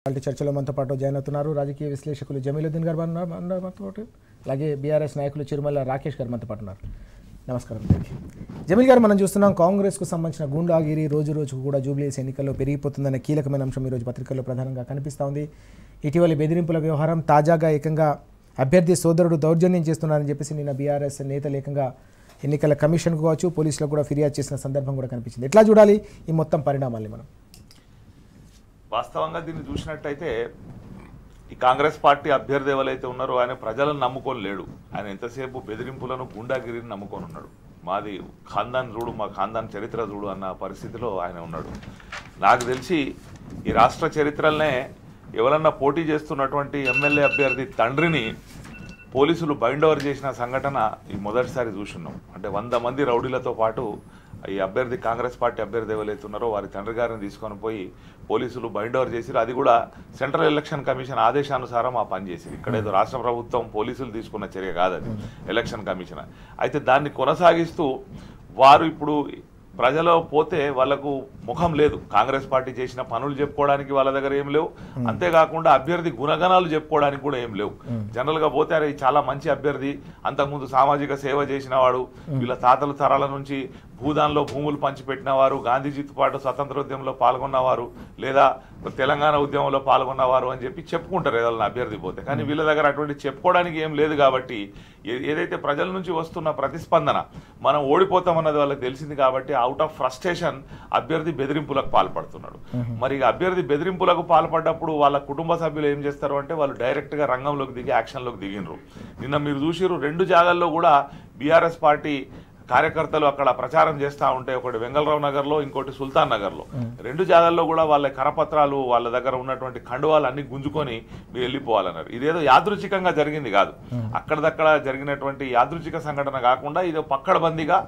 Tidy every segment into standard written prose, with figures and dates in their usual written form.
అలాంటి చర్చలో మనతో పాటు జాయిన్ అవుతున్నారు రాజకీయ విశ్లేషకులు జమీలుద్దీన్ గారు మనతో పాటు, అలాగే బీఆర్ఎస్ నాయకులు చిరుమల రాకేష్ గారు మనతో పాటు ఉన్నారు. నమస్కారం. జమీల్ గారు, మనం చూస్తున్నాం కాంగ్రెస్కు సంబంధించిన గూండాగిరి రోజు రోజుకు కూడా జూబ్లీస్ ఎన్నికల్లో పెరిగిపోతుందనే కీలకమైన అంశం ఈరోజు పత్రికల్లో ప్రధానంగా కనిపిస్తూ ఉంది. ఇటీవలి బెదిరింపుల వ్యవహారం, తాజాగా ఏకంగా అభ్యర్థి సోదరుడు దౌర్జన్యం చేస్తున్నారని చెప్పేసి నిన్న బీఆర్ఎస్ నేతలు ఏకంగా ఎన్నికల కమిషన్కు కావచ్చు పోలీసులకు కూడా ఫిర్యాదు చేసిన సందర్భం కూడా కనిపించింది. ఎట్లా చూడాలి ఈ మొత్తం పరిణామాల్ని మనం? వాస్తవంగా దీన్ని చూసినట్టయితే ఈ కాంగ్రెస్ పార్టీ అభ్యర్థి ఎవరైతే ఉన్నారో ఆయన ప్రజలను నమ్ముకొని లేడు. ఆయన ఎంతసేపు బెదిరింపులను గుండాగిరిని నమ్ముకొని ఉన్నాడు. మాది ఖాందాన్ చూడు, మా ఖాందాన్ చరిత్ర చూడు అన్న పరిస్థితిలో ఆయన ఉన్నాడు. నాకు తెలిసి ఈ రాష్ట్ర చరిత్రలనే ఎవరన్నా పోటీ చేస్తున్నటువంటి ఎమ్మెల్యే అభ్యర్థి తండ్రిని పోలీసులు బైండ్ ఓవర్ చేసిన సంఘటన ఈ మొదటిసారి చూస్తున్నాం. అంటే 100 మంది రౌడీలతో పాటు ఈ అభ్యర్థి కాంగ్రెస్ పార్టీ అభ్యర్థి ఎవరైతే ఉన్నారో వారి తండ్రి గారిని తీసుకొని పోయి పోలీసులు బైండ్ ఓవర్ చేసి, అది కూడా సెంట్రల్ ఎలక్షన్ కమిషన్ ఆదేశానుసారం ఆ పని చేసి, ఇక్కడ ఏదో రాష్ట్ర ప్రభుత్వం పోలీసులు తీసుకున్న చర్య కాదు, అది ఎలక్షన్ కమిషన్. అయితే దాన్ని కొనసాగిస్తూ వారు ఇప్పుడు ప్రజలో పోతే వాళ్ళకు ముఖం లేదు. కాంగ్రెస్ పార్టీ చేసిన పనులు చెప్పుకోవడానికి వాళ్ళ దగ్గర ఏం లేవు, అంతేకాకుండా అభ్యర్థి గుణగణాలు చెప్పుకోవడానికి కూడా ఏం లేవు. జనరల్గా పోతే అరే చాలా మంచి అభ్యర్థి, అంతకుముందు సామాజిక సేవ చేసిన వాడు, వీళ్ళ తాతల తరాల నుంచి భూదాన్లో భూములు పంచిపెట్టిన వారు, గాంధీజీతో పాటు స్వతంత్రోద్యమంలో పాల్గొన్నవారు, లేదా తెలంగాణ ఉద్యమంలో పాల్గొన్నవారు అని చెప్పి చెప్పుకుంటారు ఏదైనా అభ్యర్థి పోతే. కానీ వీళ్ళ దగ్గర అటువంటి చెప్పుకోవడానికి ఏం లేదు. కాబట్టి ఏదైతే ప్రజల నుంచి వస్తున్న ప్రతిస్పందన, మనం ఓడిపోతామన్నది వాళ్ళకి తెలిసింది కాబట్టి అవుట్ ఆఫ్ ఫ్రస్ట్రేషన్ అభ్యర్థి బెదిరింపులకు పాల్పడుతున్నాడు. మరి అభ్యర్థి బెదిరింపులకు పాల్పడ్డప్పుడు వాళ్ళ కుటుంబ సభ్యులు ఏం చేస్తారు అంటే వాళ్ళు డైరెక్ట్గా రంగంలోకి దిగి యాక్షన్లోకి దిగినరు. నిన్న మీరు చూసిరు 2 జాగాల్లో కూడా బీఆర్ఎస్ పార్టీ కార్యకర్తలు అక్కడ ప్రచారం చేస్తూ ఉంటే, ఒకటి వెంగళరావు నగర్లో, ఇంకోటి సుల్తాన్ నగర్లో, 2 జాగాల్లో కూడా వాళ్ళ కరపత్రాలు, వాళ్ళ దగ్గర ఉన్నటువంటి కండువాలు అన్ని గుంజుకొని మీరు వెళ్ళిపోవాలన్నారు. ఇదేదో యాదృచ్ఛికంగా జరిగింది కాదు, అక్కడదక్కడ జరిగినటువంటి యాదృచ్ఛిక సంఘటన కాకుండా ఇదో పక్కడబందీగా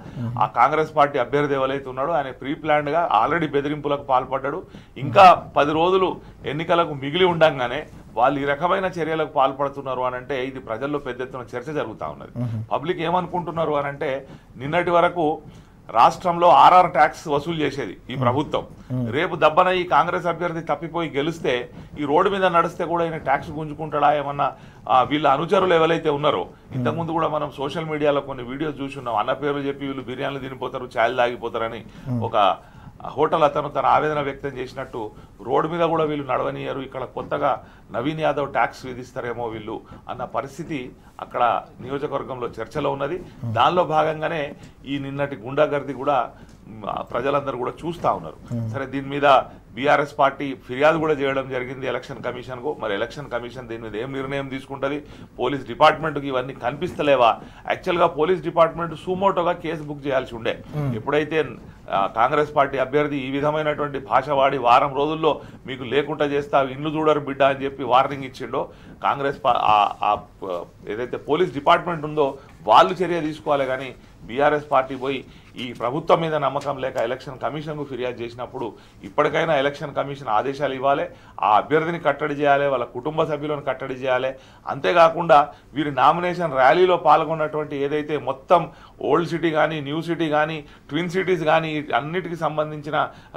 ఆ కాంగ్రెస్ పార్టీ అభ్యర్థి ఎవరైతే ఉన్నాడో ఆయన ప్రీ ప్లాన్డ్గా ఆల్రెడీ బెదిరింపులకు పాల్పడ్డాడు. ఇంకా 10 రోజులు ఎన్నికలకు మిగిలి ఉండంగానే వాళ్ళు ఈ రకమైన చర్యలకు పాల్పడుతున్నారు అని అంటే ఇది ప్రజల్లో పెద్ద ఎత్తున చర్చ జరుగుతూ ఉన్నది. పబ్లిక్ ఏమనుకుంటున్నారు అని అంటే, నిన్నటి వరకు రాష్ట్రంలో RR ట్యాక్స్ వసూలు చేసేది ఈ ప్రభుత్వం, రేపు దబ్బన ఈ కాంగ్రెస్ అభ్యర్థి తప్పిపోయి గెలిస్తే ఈ రోడ్డు మీద నడిస్తే కూడా ఈయన ట్యాక్స్ గుంజుకుంటాడా ఏమన్నా వీళ్ళ అనుచరులు ఎవరైతే ఉన్నారో. ఇంతకుముందు కూడా మనం సోషల్ మీడియాలో కొన్ని వీడియోస్ చూస్తున్నాం, అన్న పేర్లు చెప్పి వీళ్ళు బిర్యానీలు తినిపోతారు, ఛాయలు తాగిపోతారని ఒక హోటల్ అతను తన ఆవేదన వ్యక్తం చేసినట్టు రోడ్డు మీద కూడా వీళ్ళు నడవనియరు, ఇక్కడ కొత్తగా నవీన్ యాదవ్ ట్యాక్స్ విధిస్తారేమో వీళ్ళు అన్న పరిస్థితి అక్కడ నియోజకవర్గంలో చర్చలో ఉన్నది. దానిలో భాగంగానే ఈ నిన్నటి గుండాగర్ది కూడా ప్రజలందరూ కూడా చూస్తూ ఉన్నారు. సరే, దీని మీద బీఆర్ఎస్ పార్టీ ఫిర్యాదు కూడా చేయడం జరిగింది ఎలక్షన్ కమిషన్కు. మరి ఎలక్షన్ కమిషన్ దీని మీద ఏం నిర్ణయం తీసుకుంటుంది? పోలీస్ డిపార్ట్మెంట్కి ఇవన్నీ కనిపిస్తలేవా? యాక్చువల్గా పోలీస్ డిపార్ట్మెంట్ సుమోటోగా కేసు బుక్ చేయాల్సి ఉండే. ఎప్పుడైతే కాంగ్రెస్ పార్టీ అభ్యర్థి ఈ విధమైనటువంటి భాష వాడి వారం రోజుల్లో మీకు లేకుండా చేస్తా ఇల్లు చూడరు బిడ్డ అని చెప్పి వార్నింగ్ ఇచ్చిండో, కాంగ్రెస్ ఏదైతే పోలీస్ డిపార్ట్మెంట్ ఉందో వాళ్ళు చర్య తీసుకోవాలి. కానీ బీఆర్ఎస్ పార్టీ పోయి ఈ ప్రభుత్వం మీద నమ్మకం లేక ఎలక్షన్ కమిషన్కు ఫిర్యాదు చేసినప్పుడు ఇప్పటికైనా ఎలక్షన్ కమిషన్ ఆదేశాలు ఇవ్వాలి, ఆ అభ్యర్థిని కట్టడి చేయాలి, వాళ్ళ కుటుంబ సభ్యులను కట్టడి చేయాలి. అంతేకాకుండా వీరి నామినేషన్ ర్యాలీలో పాల్గొన్నటువంటి ఏదైతే మొత్తం ఓల్డ్ సిటీ కానీ, న్యూ సిటీ కానీ, ట్విన్ సిటీస్ కానీ అన్నిటికీ సంబంధించిన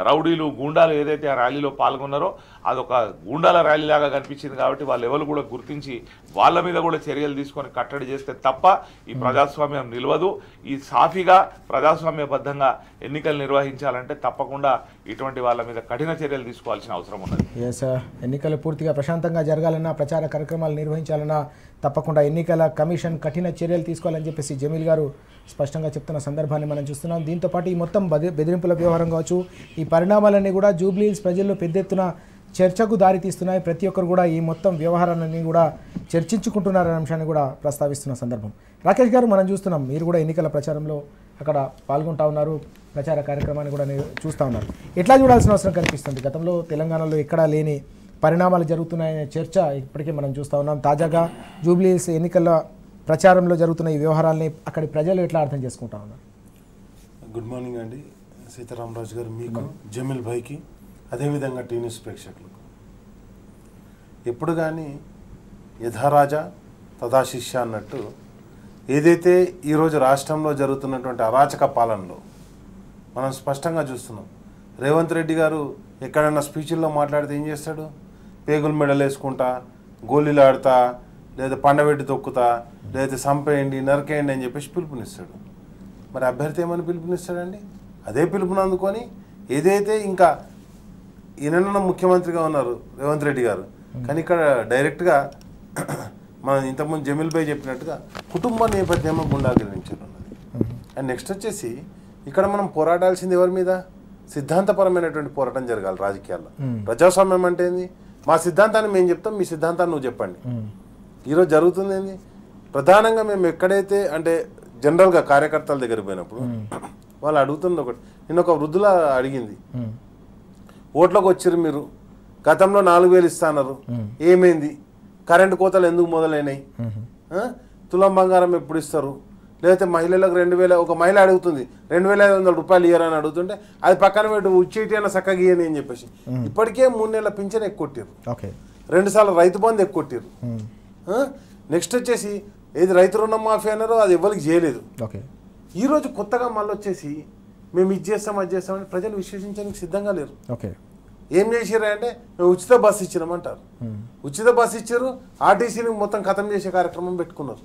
రౌడీలు, గూండాలు ఏదైతే ఆ ర్యాలీలో పాల్గొన్నారో అదొక గూండాల ర్యాలీ లాగా కనిపించింది. కాబట్టి వాళ్ళు ఎవరు కూడా గుర్తించి వాళ్ళ మీద కూడా చర్యలు తీసుకొని కట్టడి చేస్తే తప్ప ఈ ప్రజాస్వామ్యం నిలవదు. ఈ సాఫీగా ప్రజాస్వామ్యబద్ధంగా ఎన్నికలు నిర్వహించాలంటే తప్పకుండా ఇటువంటి వాళ్ళ మీద కఠిన చర్యలు తీసుకోవాల్సిన అవసరం ఉన్నది. ఎన్నికలు పూర్తిగా ప్రశాంతంగా జరగాలన్నా, ప్రచార కార్యక్రమాలు నిర్వహించాలన్నా తప్పకుండా ఎన్నికల కమిషన్ కఠిన చర్యలు తీసుకోవాలని చెప్పేసి జమీల్ గారు స్పష్టంగా చెప్తున్న సందర్భాన్ని మనం చూస్తున్నాం. దీంతోపాటు ఈ మొత్తం బెదిరింపుల వ్యవహారం కావచ్చు, ఈ పరిణామాలన్నీ కూడా జూబ్లీహిల్స్ ప్రజల్లో పెద్ద ఎత్తున చర్చకు దారితీస్తున్నాయి. ప్రతి ఒక్కరు కూడా ఈ మొత్తం వ్యవహారాన్ని కూడా చర్చించుకుంటున్నారనే అంశాన్ని కూడా ప్రస్తావిస్తున్న సందర్భం. రాకేష్ గారు, మనం చూస్తున్నాం మీరు కూడా ఎన్నికల ప్రచారంలో అక్కడ పాల్గొంటూ ఉన్నారు, ప్రచార కార్యక్రమాన్ని కూడా చూస్తూ ఉన్నారు. ఎట్లా చూడాల్సిన అవసరం కనిపిస్తుంది? గతంలో తెలంగాణలో ఎక్కడా లేని పరిణామాలు జరుగుతున్నాయనే చర్చ ఇప్పటికే మనం చూస్తూ ఉన్నాం. తాజాగా జూబ్లీహిల్స్ ఎన్నికల ప్రచారంలో జరుగుతున్న ఈ వ్యవహారాలని అక్కడి ప్రజలు ఎట్లా అర్థం చేసుకుంటా ఉన్నారు? గుడ్ మార్నింగ్ అండి సీతారామరాజు గారు, మీకు, జమీల్ భాయ్కి, అదేవిధంగా టీ న్యూస్ ప్రేక్షకులకు. ఎప్పుడు కానీ యథారాజా తథా శిష్య అన్నట్టు ఏదైతే ఈరోజు రాష్ట్రంలో జరుగుతున్నటువంటి అరాచక పాలనలో మనం స్పష్టంగా చూస్తున్నాం. రేవంత్ రెడ్డి గారు ఎక్కడన్నా స్పీచ్ల్లో మాట్లాడితే ఏం చేస్తాడు? పేగులు మెడలు వేసుకుంటా, గోళీలు ఆడుతా, లేదా పండబెట్టి తొక్కుతా, లేదా సంపేయండి, నరకేయండి అని చెప్పేసి పిలుపునిస్తాడు. మరి అభ్యర్థి ఏమని పిలుపునిస్తాడండి? అదే పిలుపుని అందుకొని ఏదైతే ఇంకా ఈయన ముఖ్యమంత్రిగా ఉన్నారు రేవంత్ రెడ్డి గారు, కానీ ఇక్కడ డైరెక్ట్గా మనం ఇంతకుముందు జమీల్ భాయ్ చెప్పినట్టుగా కుటుంబ నేపథ్యంలో గుండాగిరించారు. అండ్ నెక్స్ట్ వచ్చేసి ఇక్కడ మనం పోరాడాల్సింది ఎవరి మీద? సిద్ధాంతపరమైనటువంటి పోరాటం జరగాలి రాజకీయాల్లో. ప్రజాస్వామ్యం అంటే ఏంది? మా సిద్ధాంతాన్ని మేము చెప్తాం, మీ సిద్ధాంతాన్ని నువ్వు చెప్పండి. ఈరోజు జరుగుతుంది ఏంది? ప్రధానంగా మేము ఎక్కడైతే అంటే జనరల్గా కార్యకర్తల దగ్గర పోయినప్పుడు వాళ్ళు అడుగుతుంది ఒకటి. నేను ఒక వృద్ధుల అడిగింది, ఓట్లకు వచ్చారు మీరు, గతంలో 4,000 ఇస్తున్నారు, ఏమైంది? కరెంటు కోతలు ఎందుకు మొదలైనాయి? తులం బంగారం ఎప్పుడు ఇస్తారు? లేకపోతే మహిళలకు 2,000, ఒక మహిళ అడుగుతుంది 2,500 రూపాయలు ఇయ్యారని అడుగుతుంటే అది పక్కన పెట్టి ఉచ్చేటి అన్న చక్కగా ఇయ్యని అని చెప్పేసి ఇప్పటికే 3 నెలల పింఛన్ ఎక్కొట్టారు, 2 సార్లు రైతు బంధు ఎక్కొట్టారు. నెక్స్ట్ వచ్చేసి ఏది రైతు రుణమాఫీ అన్నారో అది ఎవరికి చేయలేదు. ఈరోజు కొత్తగా మళ్ళీ వచ్చేసి మేము ఇది చేస్తాం అది చేస్తామని ప్రజలు విశ్వసించడానికి సిద్ధంగా లేరు. ఏం చేసారు అంటే మేము ఉచిత బస్సు ఇచ్చినామంటారు. ఉచిత బస్సు ఇచ్చారు, ఆర్టీసీని మొత్తం ఖతం చేసే కార్యక్రమం పెట్టుకున్నారు.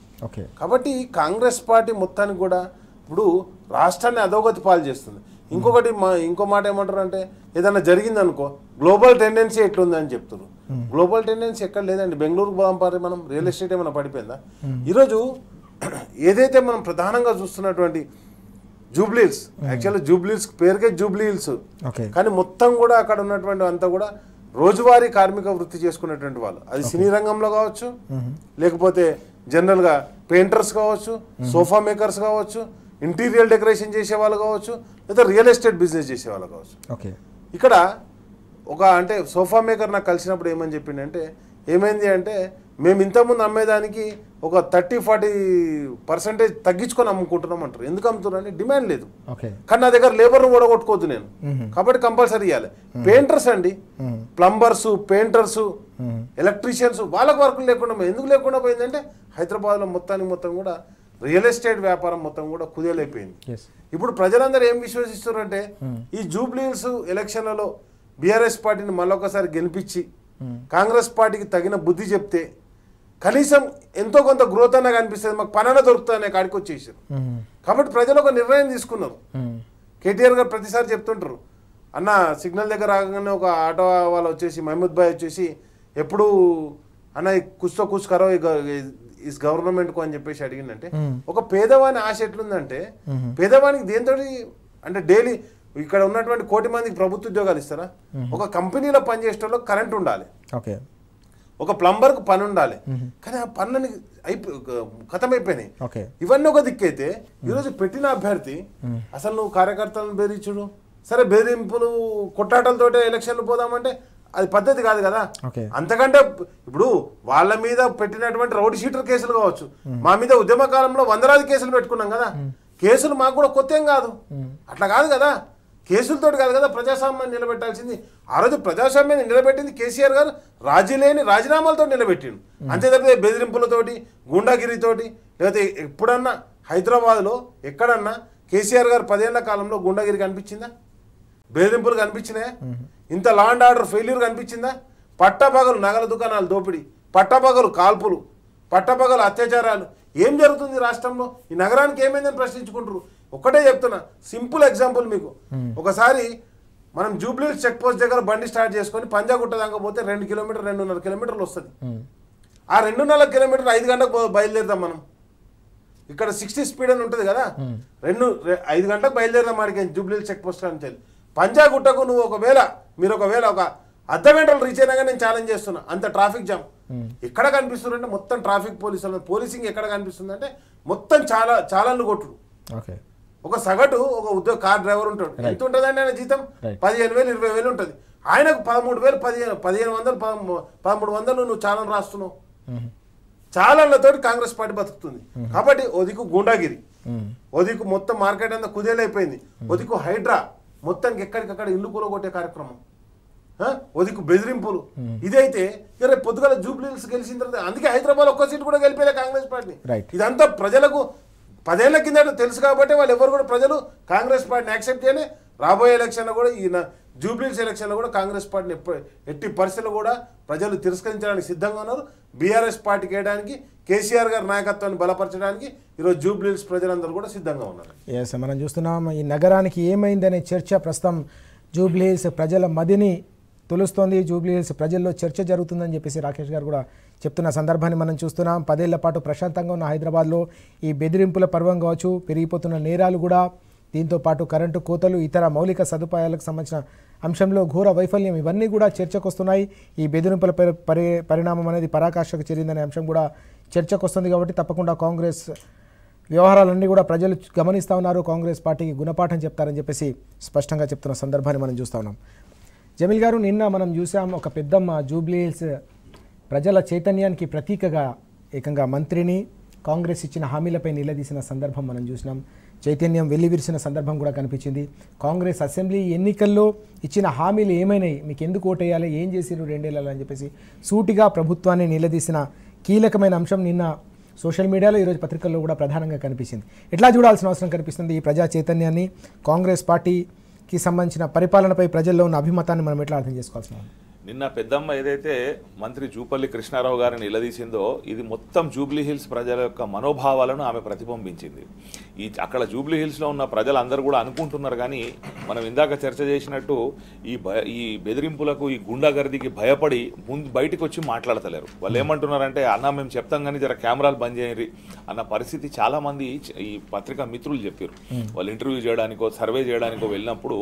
కాబట్టి కాంగ్రెస్ పార్టీ మొత్తానికి కూడా ఇప్పుడు రాష్ట్రాన్ని అధోగతి పాలు చేస్తుంది. ఇంకో మాట ఏమంటారు అంటే ఏదైనా జరిగింది అనుకో గ్లోబల్ టెండెన్సీ ఎట్లుంది అని చెప్తారు. గ్లోబల్ టెండెన్సీ ఎక్కడ లేదండి. బెంగళూరుకు పోదాం పారి, మనం రియల్ ఎస్టేట్ ఏమైనా పడిపోయిందా? ఈరోజు ఏదైతే మనం ప్రధానంగా చూస్తున్నటువంటి జూబ్లీహిల్స్, యాక్చువల్లీ జూబ్లీహిల్స్ పేరుకే జూబ్లీహిల్స్, కానీ మొత్తం కూడా అక్కడ ఉన్నటువంటి అంతా కూడా రోజువారీ కార్మిక వృత్తి చేసుకునేటువంటి వాళ్ళు. అది సినీ రంగంలో కావచ్చు, లేకపోతే జనరల్గా పెయింటర్స్ కావచ్చు, సోఫా మేకర్స్ కావచ్చు, ఇంటీరియర్ డెకరేషన్ చేసే వాళ్ళు కావచ్చు, లేదా రియల్ ఎస్టేట్ బిజినెస్ చేసే వాళ్ళు కావచ్చు. ఇక్కడ ఒక అంటే సోఫా మేకర్ నాకు కలిసినప్పుడు ఏమని చెప్పిండంటే ఏమైంది అంటే మేము ఇంతకుముందు అమ్మేదానికి ఒక 30-40% తగ్గించుకొని అమ్ముకుంటున్నాం అంటారు. ఎందుకు అమ్ముతున్నారు అంటే డిమాండ్ లేదు, కానీ నా దగ్గర లేబర్ను ఓడగొట్టుకోవద్దు నేను, కాబట్టి కంపల్సరీ ఇవ్వాలి. పెయింటర్స్ అండి, ప్లంబర్స్, పెయింటర్స్, ఎలక్ట్రీషియన్స్, వాళ్ళకు వర్కులు లేకుండా ఎందుకు లేకుండా పోయిందంటే హైదరాబాద్లో మొత్తం కూడా రియల్ ఎస్టేట్ వ్యాపారం మొత్తం కూడా కుదేలైపోయింది. ఇప్పుడు ప్రజలందరూ ఏం విశ్వసిస్తున్నారంటే ఈ జూబ్లీహిల్స్ ఎలక్షన్లలో బీఆర్ఎస్ పార్టీని మళ్ళొకసారి గెలిపించి కాంగ్రెస్ పార్టీకి తగిన బుద్ధి చెప్తే కనీసం ఎంతో కొంత గ్రోత్ అన్నా కనిపిస్తుంది, మాకు పనైనా దొరుకుతుంది అనే కాడికి వచ్చేసారు. కాబట్టి ప్రజలు ఒక నిర్ణయం తీసుకున్నారు. కేటీఆర్ గారు ప్రతిసారి చెప్తుంటారు, అన్న సిగ్నల్ దగ్గర రాగానే ఒక ఆటో వాళ్ళు వచ్చేసి మహమూద్ భాయ్ వచ్చేసి ఎప్పుడు అన్న కుస్తో కుస్కరో ఈ గవర్నమెంట్కు అని చెప్పేసి అడిగిందంటే ఒక పేదవాని ఆశ ఎట్లుందంటే పేదవానికి దేంతో అంటే డైలీ ఇక్కడ ఉన్నటువంటి 1 కోటి మందికి ప్రభుత్వ ఉద్యోగాలు ఇస్తారా? ఒక కంపెనీలో పనిచేసేటోళ్ళు కరెంట్ ఉండాలి, ఒక ప్లంబర్కు పని ఉండాలి, కానీ ఆ పనులని ఖతమైపోయినాయి. ఇవన్నీ ఒక దిక్కైతే ఈరోజు పెట్టిన అభ్యర్థి అసలు నువ్వు కార్యకర్తలను బెదిరించుడు సరే, బెదిరింపులు కొట్టాటలతోటే ఎలక్షన్లు పోదామంటే అది పద్ధతి కాదు కదా. అంతకంటే ఇప్పుడు వాళ్ళ మీద పెట్టినటువంటి రౌడీ షీటర్ కేసులు కావచ్చు, మా మీద ఉద్యమ కాలంలో 100 కేసులు పెట్టుకున్నాం కదా, కేసులు మాకు కూడా కొత్త ఏం కాదు, అట్లా కాదు కదా, కేసులతో కాదు కదా ప్రజాస్వామ్యాన్ని నిలబెట్టాల్సింది. ఆ రోజు ప్రజాస్వామ్యాన్ని నిలబెట్టింది కేసీఆర్ గారు రాజీలేని రాజీనామాలతో నిలబెట్టిండు, అంతే తప్పితే బెదిరింపులతోటి గుండాగిరితోటి. లేకపోతే ఎప్పుడన్నా హైదరాబాద్లో ఎక్కడన్నా కేసీఆర్ గారు 10 ఏళ్ల కాలంలో గుండాగిరి కనిపించిందా? బెదిరింపులు కనిపించినాయా? ఇంత లా అండ్ ఆర్డర్ ఫెయిల్యూర్ కనిపించిందా? పట్టపగలు నగల దుకాణాలు దోపిడీ, పట్టపగలు కాల్పులు, పట్టపగలు అత్యాచారాలు, ఏం జరుగుతుంది రాష్ట్రంలో? ఈ నగరానికి ఏమైందని ప్రశ్నించుకుంటారు. ఒకటే చెప్తున్నా, సింపుల్ ఎగ్జాంపుల్ మీకు. ఒకసారి మనం జూబ్లీహిల్స్ చెక్ పోస్ట్ దగ్గర బండి స్టార్ట్ చేసుకొని పంజాగుట్ట దాకా పోతే 2 కిలోమీటర్ 2.5 కిలోమీటర్లు వస్తుంది. ఆ 2.5 కిలోమీటర్ 5 గంటలకు బయలుదేరుతాం మనం. ఇక్కడ 60 స్పీడ్ అని ఉంటుంది కదా, 5 గంటలకు బయలుదేరుతాం మాడికి జూబ్లీహిల్స్ చెక్ పోస్ట్ నుంచి. పంజాగుట్టకు నువ్వు మీరు ఒకవేళ ఒక అర్ధ గంటలు రీచ్ అయినాక నేను ఛాలెంజ్ చేస్తున్నా, అంత ట్రాఫిక్ జామ్. ఎక్కడ కనిపిస్తుందంటే మొత్తం ట్రాఫిక్ పోలీసింగ్ ఎక్కడ కనిపిస్తుంది అంటే మొత్తం చాలాను కొట్టుడు. ఒక సగటు ఒక ఉద్యోగ కార్ డ్రైవర్ ఉంటాడు, ఎంత ఉంటుందండి ఆయన జీతం? 15,000 20,000 ఉంటుంది. ఆయనకు 13,000 1500 1300 నువ్వు చాలన్ రాస్తున్నావు. చాలన్లతో కాంగ్రెస్ పార్టీ బతుకుతుంది. కాబట్టి ఒదికు గుండాగిరి, ఒదికు మొత్తం మార్కెట్ అంతా కుదేలైపోయింది, ఒదికు హైడ్రా మొత్తానికి ఎక్కడికక్కడ ఇల్లు కూలగొట్టే కార్యక్రమం, ఒదికు బెదిరింపులు. ఇదైతే రేపు పొద్దుగల జూబ్లీహిల్స్ గెలిచిన తర్వాత, అందుకే హైదరాబాద్ ఒక్క సీటు కూడా గెలిపేలే కాంగ్రెస్ పార్టీ. ఇదంతా ప్రజలకు 10 ఏళ్ల కింద తెలుసు కాబట్టి వాళ్ళు ఎవరు కూడా ప్రజలు కాంగ్రెస్ పార్టీని యాక్సెప్ట్ చేయలే, రాబోయే ఎలక్షన్లో కూడా ఈ జూబ్లీహిల్స్ ఎలక్షన్లో కూడా కాంగ్రెస్ పార్టీని ఎట్టి పరిస్థితుల్లో కూడా ప్రజలు తిరస్కరించడానికి సిద్ధంగా ఉన్నారు. బీఆర్ఎస్ పార్టీకి వేయడానికి కేసీఆర్ గారి నాయకత్వాన్ని బలపరచడానికి ఈరోజు జూబ్లీహిల్స్ ప్రజలందరూ కూడా సిద్ధంగా ఉన్నారు. ఎస్, మనం చూస్తున్నాం ఈ నగరానికి ఏమైందనే చర్చ ప్రస్తుతం జూబ్లీహిల్స్ ప్రజల మదిని తొలుస్తోంది. జూబ్లీహిల్స్ ప్రజల్లో చర్చ జరుగుతుందని చెప్పేసి రాకేష్ గారు కూడా చెప్తున్న సందర్భాన్ని మనం చూస్తున్నాం. 10 ఏళ్ల పాటు ప్రశాంతంగా ఉన్న హైదరాబాద్లో ఈ బెదిరింపుల పర్వం కావచ్చు, పెరిగిపోతున్న నేరాలు కూడా, దీంతో పాటు కరెంటు కోతలు, ఇతర మౌలిక సదుపాయాలకు సంబంధించిన అంశంలో ఘోర వైఫల్యం, ఇవన్నీ కూడా చర్చకు వస్తున్నాయి. ఈ బెదిరింపుల పరిణామం అనేది పరాకాష్ఠకు చేరిందనే అంశం కూడా చర్చకు వస్తుంది. కాబట్టి తప్పకుండా కాంగ్రెస్ వ్యవహారాలన్నీ కూడా ప్రజలు గమనిస్తూ ఉన్నారు. కాంగ్రెస్ పార్టీకి గుణపాఠం చెప్తారని చెప్పేసి స్పష్టంగా చెప్తున్న సందర్భాన్ని మనం చూస్తూ ఉన్నాం. జమీల్ గారు, నిన్న మనం చూసాం ఒక పెద్దమ్మ జూబ్లీహిల్స్ ప్రజల చైతన్యానికి ప్రతీకగా ఏకంగా మంత్రిని కాంగ్రెస్ ఇచ్చిన హామీలపై నిలదీసిన సందర్భం మనం చూసినాం. చైతన్యం వెల్లివిరిసిన సందర్భం కూడా కనిపించింది. కాంగ్రెస్ అసెంబ్లీ ఎన్నికల్లో ఇచ్చిన హామీలు ఏమైనాయి, మీకు ఎందుకు ఓటేయాలి, ఏం చేసిరు 2 ఏళ్లలో అని చెప్పేసి సూటిగా ప్రభుత్వాన్ని నిలదీసిన కీలకమైన అంశం నిన్న సోషల్ మీడియాలో, ఈరోజు పత్రికల్లో కూడా ప్రధానంగా కనిపించింది. ఎట్లా చూడాల్సిన అవసరం కనిపిస్తుంది ఈ ప్రజా చైతన్యాన్ని, కాంగ్రెస్ పార్టీకి సంబంధించిన పరిపాలనపై ప్రజల్లో ఉన్న అభిమతాన్ని మనం ఎట్లా అర్థం చేసుకోవాల్సిన? నిన్న పెద్దమ్మ ఏదైతే మంత్రి జూపల్లి కృష్ణారావు గారిని నిలదీసిందో ఇది మొత్తం జూబ్లీహిల్స్ ప్రజల యొక్క మనోభావాలను ఆమె ప్రతిబింబించింది. అక్కడ జూబ్లీహిల్స్లో ఉన్న ప్రజలందరూ కూడా అనుకుంటున్నారు, కానీ మనం ఇందాక చర్చ చేసినట్టు ఈ బెదిరింపులకు, ఈ గుండాగర్దికి భయపడి బయటకు వచ్చి మాట్లాడతలేరు. వాళ్ళు ఏమంటున్నారంటే, అన్న మేము చెప్తాం కానీ జర కెమెరాలు బంద్ చేయరు అన్న పరిస్థితి చాలామంది ఈ పత్రికా మిత్రులు చెప్పారు. వాళ్ళు ఇంటర్వ్యూ చేయడానికో సర్వే చేయడానికో వెళ్ళినప్పుడు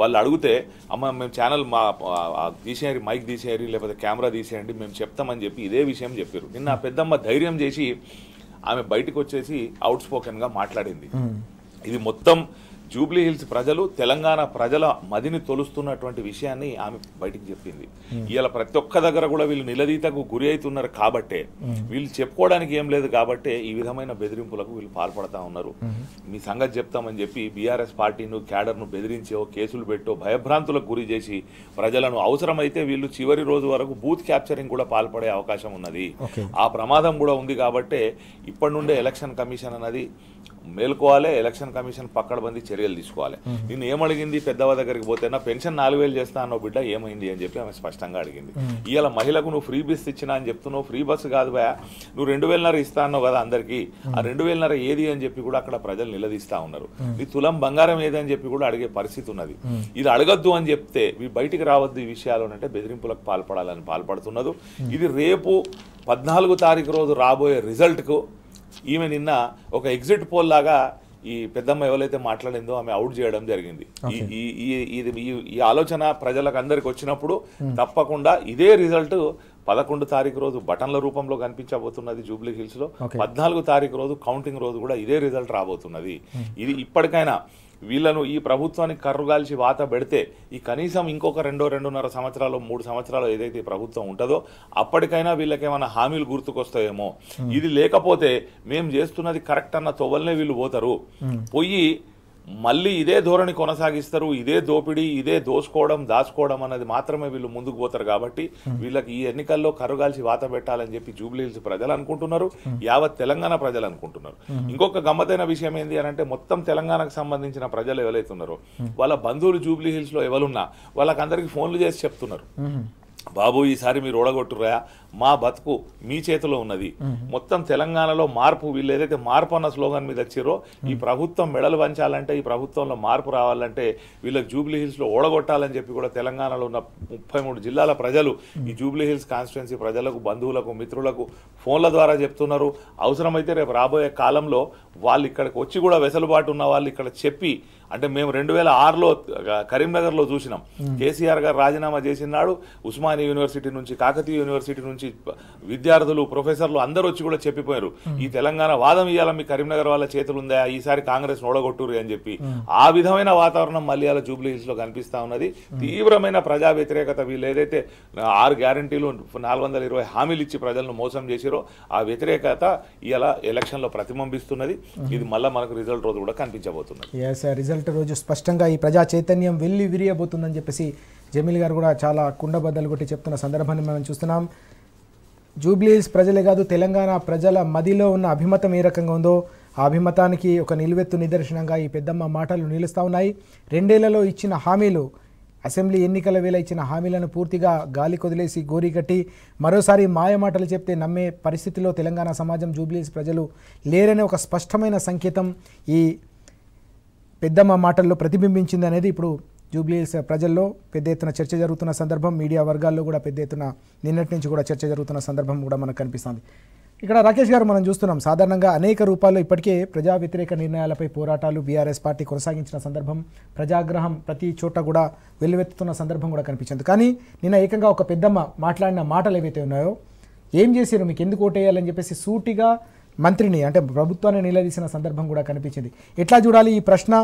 వాళ్ళు అడిగితే, అమ్మ మేము ఛానల్ తీసేయాలి, మైక్ తీసేయాలి, లేకపోతే కెమెరా తీసేయండి, మేము చెప్తామని చెప్పి ఇదే విషయం చెప్పారు. నిన్న పెద్దమ్మ ధైర్యం చేసి ఆమె బయటకు వచ్చేసి అవుట్ స్పోకెన్గా మాట్లాడింది. ఇది మొత్తం జూబ్లీహిల్స్ ప్రజలు, తెలంగాణ ప్రజల మదిని తొలుస్తున్నటువంటి విషయాన్ని ఆమె బయటికి చెప్పింది. ఇలా ప్రతి ఒక్క దగ్గర కూడా వీళ్ళు నిలదీతకు గురి అవుతున్నారు కాబట్టే, వీళ్ళు చెప్పుకోవడానికి ఏం లేదు కాబట్టే ఈ విధమైన బెదిరింపులకు వీళ్ళు పాల్పడతా ఉన్నారు. మీ సంగతి చెప్తామని చెప్పి బీఆర్ఎస్ పార్టీను, క్యాడర్ను బెదిరించో, కేసులు పెట్టో, భయభ్రాంతులకు గురి చేసి ప్రజలను అవసరమైతే వీళ్ళు చివరి రోజు వరకు బూత్ క్యాప్చరింగ్ కూడా పాల్పడే అవకాశం ఉన్నది. ఆ ప్రమాదం కూడా ఉంది కాబట్టే ఇప్పటి నుండే ఎలక్షన్ కమిషన్ అన్నది మేల్కోవాలి, ఎలక్షన్ కమిషన్ పక్కడబంది చర్యలు తీసుకోవాలి. నిన్ను ఏమడిగింది, పెద్దవ దగ్గరికి పోతే నా పెన్షన్ 4,000 చేస్తా అన్నావు బిడ్డ, ఏమైంది అని చెప్పి ఆమె స్పష్టంగా అడిగింది. ఇవాళ మహిళకు నువ్వు ఫ్రీ బస్ ఇచ్చినా అని చెప్తున్నావు, ఫ్రీ బస్సు కాదు భయ, నువ్వు 2,500 ఇస్తా అన్నావు కదా అందరికీ, ఆ 2,500 ఏది అని చెప్పి కూడా అక్కడ ప్రజలు నిలదీస్తా ఉన్నారు. నీ తులం బంగారం ఏది అని చెప్పి కూడా అడిగే పరిస్థితి ఉన్నది. ఇది అడగద్దు అని చెప్తే బయటికి రావద్దు ఈ విషయాలు అంటే బెదిరింపులకు పాల్పడాలని పాల్పడుతున్నది. ఇది రేపు 14వ తారీఖు రోజు రాబోయే రిజల్ట్కు ఈమె నిన్న ఒక ఎగ్జిట్ పోల్ లాగా ఈ పెద్దమ్మ ఎవరైతే మాట్లాడిందో ఆమె అవుట్ చేయడం జరిగింది. ఈ ఆలోచన ప్రజలకు అందరికి వచ్చినప్పుడు తప్పకుండా ఇదే రిజల్ట్ 11వ తారీఖు రోజు బటన్ల రూపంలో కనిపించబోతున్నది జూబ్లీహిల్స్ లో. 14వ తారీఖు రోజు కౌంటింగ్ రోజు కూడా ఇదే రిజల్ట్ రాబోతున్నది. ఇది ఇప్పటికైనా వీళ్ళను ఈ ప్రభుత్వానికి కర్రుగాల్చి వాత పెడితే ఈ కనీసం ఇంకొక 2-2.5 సంవత్సరాలు 3 సంవత్సరాలు ఏదైతే ప్రభుత్వం ఉంటుందో అప్పటికైనా వీళ్ళకేమైనా హామీలు గుర్తుకొస్తాయేమో. ఇది లేకపోతే మేము చేస్తున్నది కరెక్ట్ అన్న తొవల్నే వీళ్ళు పోతారు, పోయి మళ్ళీ ఇదే ధోరణి కొనసాగిస్తారు. ఇదే దోపిడీ, ఇదే దోసుకోవడం, దాచుకోవడం అన్నది మాత్రమే వీళ్ళు ముందుకు పోతారు. కాబట్టి వీళ్ళకి ఈ ఎన్నికల్లో కరుగాల్చి వాత పెట్టాలని చెప్పి జూబ్లీహిల్స్ ప్రజలు అనుకుంటున్నారు, యావత్ తెలంగాణ ప్రజలు అనుకుంటున్నారు. ఇంకొక గమ్మతైన విషయం ఏంటి అని అంటే, మొత్తం తెలంగాణకు సంబంధించిన ప్రజలు ఎవరైతే ఉన్నారో వాళ్ళ బంధువులు జూబ్లీహిల్స్ లో ఎవరున్నా వాళ్ళకందరికీ ఫోన్లు చేసి చెప్తున్నారు, బాబు ఈసారి మీరు ఓడగొట్టురా, మా బతుకు మీ చేతిలో ఉన్నది, మొత్తం తెలంగాణలో మార్పు, వీళ్ళు ఏదైతే మార్పు అన్న స్లోగన్ మీద వచ్చారో ఈ ప్రభుత్వం మెడలు వంచాలంటే, ఈ ప్రభుత్వంలో మార్పు రావాలంటే వీళ్ళకి జూబ్లీహిల్స్ లో ఓడగొట్టాలని చెప్పి కూడా తెలంగాణలో ఉన్న 33 జిల్లాల ప్రజలు ఈ జూబ్లీహిల్స్ కాన్స్టిట్యున్సీ ప్రజలకు, బంధువులకు, మిత్రులకు ఫోన్ల ద్వారా చెప్తున్నారు. అవసరమైతే రేపు రాబోయే కాలంలో వాళ్ళు ఇక్కడికి వచ్చి కూడా వెసులుబాటు ఉన్న వాళ్ళు ఇక్కడ చెప్పి, అంటే మేము 2006లో కరీంనగర్లో చూసినాం, కేసీఆర్ గారు రాజీనామా చేసినాడు, ఉస్మానియా యూనివర్సిటీ నుంచి, కాకతీయ యూనివర్సిటీ నుంచి విద్యార్థులు, ప్రొఫెసర్లు అందరూ వచ్చి కూడా చెప్పిపోయారు, ఈ తెలంగాణ వాదం ఇవ్వాల మీ కరీంనగర్ వాళ్ళ చేతులు ఉందా, ఈసారి కాంగ్రెస్ ఓడగొట్టురు అని చెప్పి. ఆ విధమైన వాతావరణం మళ్ళీ అలా జూబ్లీహిల్స్ లో కనిపిస్తా ఉన్నది. తీవ్రమైన ప్రజా వ్యతిరేకత, వీళ్ళు ఏదైతే 6 గ్యారంటీలు 420 హామీలు ఇచ్చి ప్రజలను మోసం చేసిరో ఆ వ్యతిరేకత ఇలా ఎలక్షన్ లో ప్రతిబింబిస్తున్నది. ఇది మళ్ళీ మనకు రిజల్ట్ రోజు కూడా కనిపించబోతున్నది. రిజల్ట్ రోజు స్పష్టంగా ఈ ప్రజా చైతన్యం వెళ్ళి విరియబోతుందని చెప్పేసి జమీల్ గారు కూడా చాలా కుండబద్దలు కొట్టి చెప్తున్న సందర్భాన్ని మనం చూస్తున్నాం. జూబ్లీహిల్స్ ప్రజలే కాదు, తెలంగాణ ప్రజల మదిలో ఉన్న అభిమతం ఏ రకంగా ఉందో ఆ అభిమతానికి ఒక నిలువెత్తు నిదర్శనంగా ఈ పెద్దమ్మ మాటలు నిలుస్తూ ఉన్నాయి. 2 ఏళ్లలో ఇచ్చిన హామీలు, అసెంబ్లీ ఎన్నికల వేళ ఇచ్చిన హామీలను పూర్తిగా గాలి కొదిలేసి గోరీకట్టి మరోసారి మాయమాటలు చెప్తే నమ్మే పరిస్థితిలో తెలంగాణ సమాజం, జూబ్లీహిల్స్ ప్రజలు లేరనే ఒక స్పష్టమైన సంకేతం ఈ పెద్దమ్మ మాటల్లో ప్రతిబింబించింది అనేది ఇప్పుడు జూబ్లీహిల్స్ ప్రజల్లో పెద్ద ఎత్తున చర్చ జరుగుతున్న సందర్భం. మీడియా వర్గాల్లో కూడా పెద్ద ఎత్తున నిన్నటి నుంచి కూడా చర్చ జరుగుతున్న సందర్భం కూడా మనకు కనిపిస్తుంది. ఇక్కడ రాకేష్ గారు మనం చూస్తున్నాం, సాధారణంగా అనేక రూపాల్లో ఇప్పటికే ప్రజా వ్యతిరేక నిర్ణయాలపై పోరాటాలు బీఆర్ఎస్ పార్టీ కొనసాగించిన సందర్భం, ప్రజాగ్రహం ప్రతి చోట కూడా వెల్లువెత్తుతున్న సందర్భం కూడా కనిపించింది. కానీ నిన్న ఏకంగా ఒక పెద్దమ్మ మాట్లాడిన మాటలు ఏవైతే ఉన్నాయో, ఏం చేశారు, మీకు ఎందుకు ఓటేయాలని చెప్పేసి సూటిగా మంత్రిని అంటే ప్రభుత్వాన్ని నిలదీసిన సందర్భం కూడా కనిపించింది. ఎట్లా చూడాలి ఈ ప్రశ్న?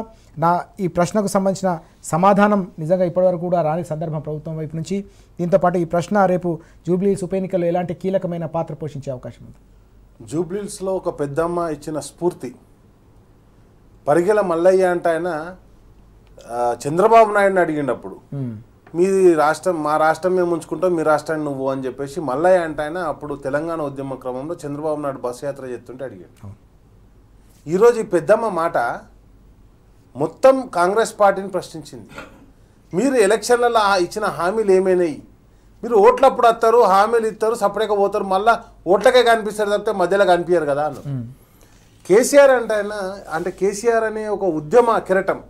ఈ ప్రశ్నకు సంబంధించిన సమాధానం నిజంగా ఇప్పటివరకు కూడా రాని సందర్భం ప్రభుత్వం వైపు నుంచి. దీంతోపాటు ఈ ప్రశ్న రేపు జూబ్లీహిల్స్ ఉప ఎన్నికల్లో ఎలాంటి కీలకమైన పాత్ర పోషించే అవకాశం ఉంది? జూబ్లీహిల్స్లో ఒక పెద్దమ్మ ఇచ్చిన స్ఫూర్తి. పరిగెల మల్లయ్య అంటే ఆయన చంద్రబాబు నాయుడిని అడిగినప్పుడు మీ రాష్ట్రం మా రాష్ట్రం మేము ఉంచుకుంటాం, మీ రాష్ట్రాన్ని నువ్వు అని చెప్పేసి మల్లయ్య అంటే ఆయన అప్పుడు తెలంగాణ ఉద్యమ క్రమంలో చంద్రబాబు నాయుడు బస్సు యాత్ర చేస్తుంటే అడిగాడు. ఈరోజు ఈ పెద్దమ్మ మాట మొత్తం కాంగ్రెస్ పార్టీని ప్రశ్నించింది. మీరు ఎలక్షన్లలో ఇచ్చిన హామీలు ఏమైనాయి? మీరు ఓట్లప్పుడు వస్తారు, హామీలు ఇస్తారు, సపరేట్గా పోతారు, మళ్ళీ ఓట్లకే కనిపిస్తారు తప్పితే మధ్యలో కనిపించారు కదా అన్న. కేసీఆర్ అంటే ఆయన అంటే కేసీఆర్ అనే ఒక ఉద్యమ కిరటం,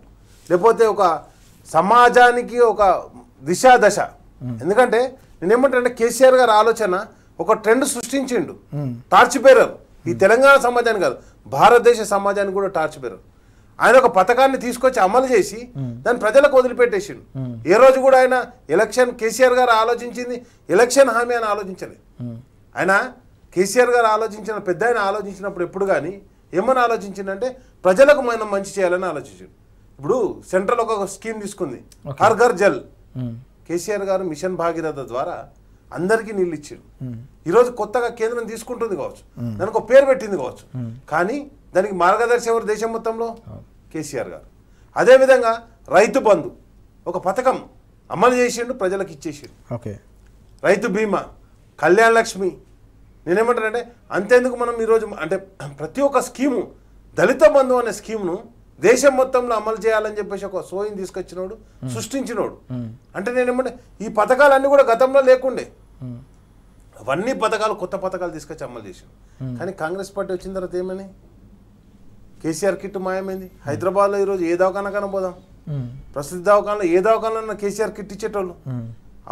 లేకపోతే ఒక సమాజానికి ఒక దశ. ఎందుకంటే నేనేమంటే కేసీఆర్ గారి ఆలోచన ఒక ట్రెండ్ సృష్టించిండు, టార్చ్ బేరర్. ఈ తెలంగాణ సమాజానికి కాదు, భారతదేశ సమాజానికి కూడా టార్చ్ బేరర్. ఆయన ఒక పథకాన్ని తీసుకొచ్చి అమలు చేసి దాన్ని ప్రజలకు వదిలిపెట్టేసిండు. ఏ రోజు కూడా ఆయన ఎలక్షన్ కేసీఆర్ గారు ఆలోచించింది ఎలక్షన్ హామీ అని ఆలోచించలేదు. ఆయన కేసీఆర్ గారు ఆలోచించిన పెద్ద ఆయన ఆలోచించినప్పుడు ఎప్పుడు కానీ ఏమని ఆలోచించిందంటే ప్రజలకు మనం మంచి చేయాలని ఆలోచించాడు. ఇప్పుడు సెంట్రల్ ఒక స్కీమ్ తీసుకుంది, హర్ ఘర్ జల్. కేసీఆర్ గారు మిషన్ భాగీరథ ద్వారా అందరికీ నీళ్ళు ఇచ్చారు. ఈరోజు కొత్తగా కేంద్రం తీసుకుంటుంది కావచ్చు, దానికి ఒక పేరు పెట్టింది కావచ్చు, కానీ దానికి మార్గదర్శి ఎవరు దేశం మొత్తంలో? కేసీఆర్ గారు. అదేవిధంగా రైతు బంధు ఒక పథకం అమలు చేసిండు, ప్రజలకు ఇచ్చేసిండు. రైతు బీమా, కళ్యాణ లక్ష్మి. నేనేమంటానంటే అంతేందుకు మనం ఈరోజు అంటే ప్రతి ఒక్క స్కీము, దళిత బంధు అనే స్కీమ్ను దేశం మొత్తంలో అమలు చేయాలని చెప్పేసి ఒక సోయిని తీసుకొచ్చినోడు, సృష్టించినోడు. అంటే నేనేమంటే ఈ పథకాలన్నీ కూడా గతంలో లేకుండే, అవన్నీ పథకాలు కొత్త పథకాలు తీసుకొచ్చి అమలు చేసాడు. కానీ కాంగ్రెస్ పార్టీ వచ్చిన తర్వాత ఏమని కేసీఆర్ కిట్ మాయమైంది. హైదరాబాద్లో ఈరోజు ఏ దవాఖానకైనా పోదాం, ప్రస్తుత దవాఖానలో ఏ దవాఖానలో కేసీఆర్ కిట్ ఇచ్చేటోళ్ళు.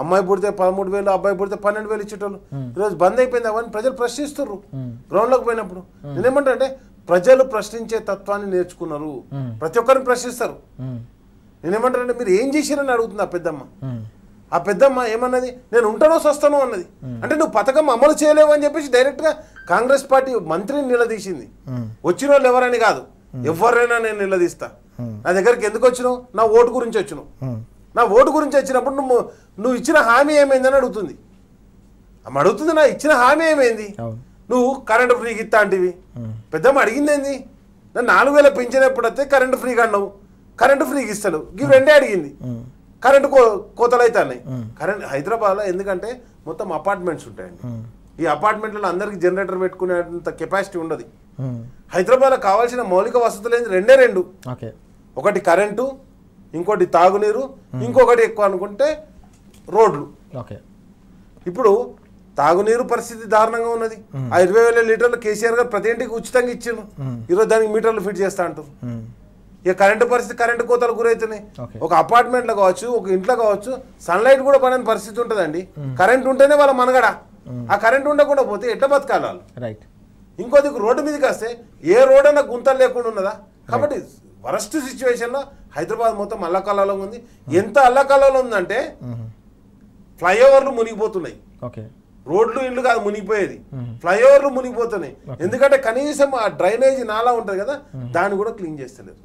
అమ్మాయి పుడితే 13,000, అబ్బాయి పుడితే 12,000 ఇచ్చేటోళ్ళు. ఈరోజు బంద్ అయిపోయింది. అవన్నీ ప్రజలు ప్రశ్నిస్తున్నారు గ్రౌండ్లోకి పోయినప్పుడు. నేనేమంటే ప్రజలు ప్రశ్నించే తత్వాన్ని నేర్చుకున్నారు, ప్రతి ఒక్కరిని ప్రశ్నిస్తారు. నేనేమంటానంటే మీరు ఏం చేశారని అడుగుతుంది ఆ పెద్దమ్మ. ఆ పెద్దమ్మ ఏమన్నది, నేను ఉంటానో వస్తానో అన్నది. అంటే నువ్వు పథకం అమలు చేయలేవు అని చెప్పేసి డైరెక్ట్గా కాంగ్రెస్ పార్టీ మంత్రిని నిలదీసింది. వచ్చిన వాళ్ళు ఎవరని కాదు, ఎవరైనా నేను నిలదీస్తా. నా దగ్గరికి ఎందుకు వచ్చినావు? నా ఓటు గురించి వచ్చినావు. నా ఓటు గురించి వచ్చినప్పుడు నువ్వు ఇచ్చిన హామీ ఏమైందని అడుగుతుంది. ఆమె అడుగుతుంది, నా ఇచ్చిన హామీ ఏమైంది? నువ్వు కరెంటు ఫ్రీకి ఇస్తా అంటివి. పెద్దమ్మ అడిగింది ఏంది? నన్ను 4,000 పెంచినప్పుడు వస్తే కరెంటు ఫ్రీగా అన్నావు, కరెంటు ఫ్రీకి ఇస్తాడు. ఇవి రెండే అడిగింది. కరెంటు కోతలు అవుతాయి కరెంట్ హైదరాబాద్లో. ఎందుకంటే మొత్తం అపార్ట్మెంట్స్ ఉంటాయండి. ఈ అపార్ట్మెంట్లలో అందరికి జనరేటర్ పెట్టుకునేంత కెపాసిటీ ఉండదు. హైదరాబాద్లో కావాల్సిన మౌలిక వసతులు ఏంది? రెండే రెండు. ఒకటి కరెంటు, ఇంకోటి తాగునీరు, ఇంకొకటి ఎక్కువ అనుకుంటే రోడ్లు. ఇప్పుడు తాగునీరు పరిస్థితి దారుణంగా ఉన్నది. ఆ 20,000 లీటర్లు కేసీఆర్ గారు ప్రతి ఇంటికి ఉచితంగా ఇచ్చిండు. ఈరోజు దానికి మీటర్లు ఫిట్ చేస్తా అంటారు. ఇక కరెంటు పరిస్థితి, కరెంటు కోతలు గురవుతున్నాయి. ఒక అపార్ట్మెంట్లో కావచ్చు, ఒక ఇంట్లో కావచ్చు, సన్లైట్ కూడా పడని పరిస్థితి ఉంటుందండి. కరెంట్ ఉంటేనే వాళ్ళ మనగడ. ఆ కరెంట్ ఉండకుండా పోతే ఎట్లా బతకాలి వాళ్ళు? ఇంకో దిక్కు రోడ్డు మీదకి వస్తే ఏ రోడ్ అన్నా గుంతలు లేకుండా ఉన్నదా? కాబట్టి వరస్ట్ సిచ్యువేషన్లో హైదరాబాద్ మొత్తం అల్లకల్లలో ఉంది. ఎంత అల్లకల్లలో ఉందంటే ఫ్లైఓవర్లు మునిగిపోతున్నాయి. రోడ్లు ఇళ్ళు కాదు మునిగిపోయేది, ఫ్లైఓవర్లు మునిగిపోతున్నాయి. ఎందుకంటే కనీసం ఆ డ్రైనేజ్ నాలా ఉంటుంది కదా, దాన్ని కూడా క్లీన్ చేస్తలేదు.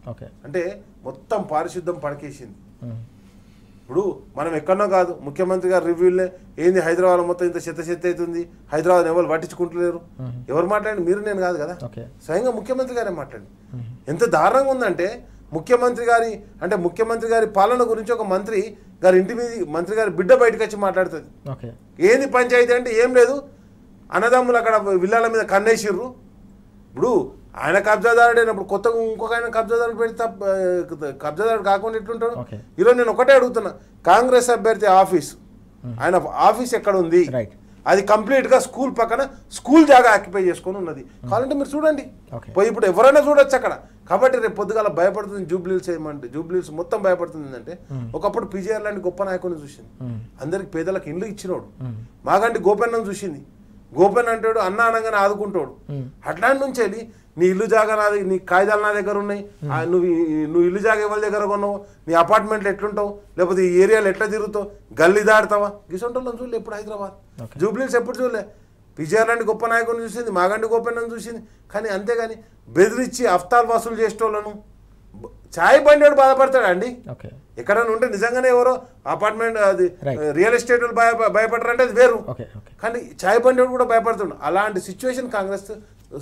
అంటే మొత్తం పారిశుద్ధం పడకేసింది. ఇప్పుడు మనం ఎక్కడో కాదు, ముఖ్యమంత్రి గారు రివ్యూలే ఏంది హైదరాబాద్ మొత్తం ఇంత చెత్త అవుతుంది, హైదరాబాద్ ఎవరు పట్టించుకుంటలేరు. ఎవరు మాట్లాడి? మీరు నేను కాదు కదా, స్వయంగా ముఖ్యమంత్రి గారే మాట్లాడి. ఎంత దారుణంగా ఉందంటే ముఖ్యమంత్రి గారి పాలన గురించి ఒక మంత్రి గారి ఇంటి మీద మంత్రి గారి బిడ్డ బయటకు వచ్చి మాట్లాడుతుంది. ఏంది పంచాయతీ అంటే ఏం లేదు, అన్నదమ్ములు అక్కడ విల్లాల మీద కన్నేసిర్రు. ఇప్పుడు ఆయన కబ్జాదారుడైనప్పుడు కొత్తగా ఇంకొక ఆయన కబ్జాదారుడు పెడితే కబ్జాదారుడు కాకుండా ఎట్లుంటాడు? ఈరోజు నేను ఒకటే అడుగుతున్నా, కాంగ్రెస్ అభ్యర్థి ఆఫీస్, ఆయన ఆఫీస్ ఎక్కడ ఉంది? అది కంప్లీట్గా స్కూల్ పక్కన స్కూల్ జాగా ఆక్యుపై చేసుకొని ఉన్నది. కావాలంటే మీరు చూడండి, పోయి ఇప్పుడు ఎవరైనా చూడొచ్చు అక్కడ. కాబట్టి రేపు పొద్దుగాల భయపడుతుంది జూబ్లీహిల్స్ ఏమంటే, జూబ్లీహిల్స్ మొత్తం భయపడుతుంది ఏంటంటే, ఒకప్పుడు పీజీఆర్ లాంటి గొప్ప నాయకుడిని చూసింది, అందరికి పేదలకు ఇల్లు ఇచ్చినోడు. మాగంటి గోపన్నను చూసింది, గోపన్ అంటాడు అన్న అనగానే ఆదుకుంటాడు. అట్లాంటి నుంచి వెళ్ళి నీ ఇల్లు జాగా నాది, నీ కాగితాలు నా దగ్గర ఉన్నాయి, నువ్వు ఇల్లు జాగా ఎవరి దగ్గర కొన్నావు, నీ అపార్ట్మెంట్లో ఎట్లుంటావు, లేకపోతే ఈ ఏరియాలో ఎట్లా తిరుగుతావు, గల్లీ దాడతావా, గిసొంటోళ్ళని చూడలే ఎప్పుడు హైదరాబాద్. జూబ్లీహిల్స్ ఎప్పుడు చూడలే. పీజీఆర్ లాంటి గొప్ప నాయకుడిని చూసింది, మాగంటి గోపన్నను చూసింది. కానీ అంతేగాని బెదిరించి అఫ్తాల్ వసూలు చేసేటోళ్ళను, ఛాయ్ బండి బాధపడతాడా అండి? ఎక్కడైనా ఉంటే నిజంగానే ఎవరో అపార్ట్మెంట్ అది రియల్ ఎస్టేట్ భయపడరంటే అది వేరు, కానీ ఛాయ్ బండి కూడా భయపడుతుండు. అలాంటి సిచ్యువేషన్ కాంగ్రెస్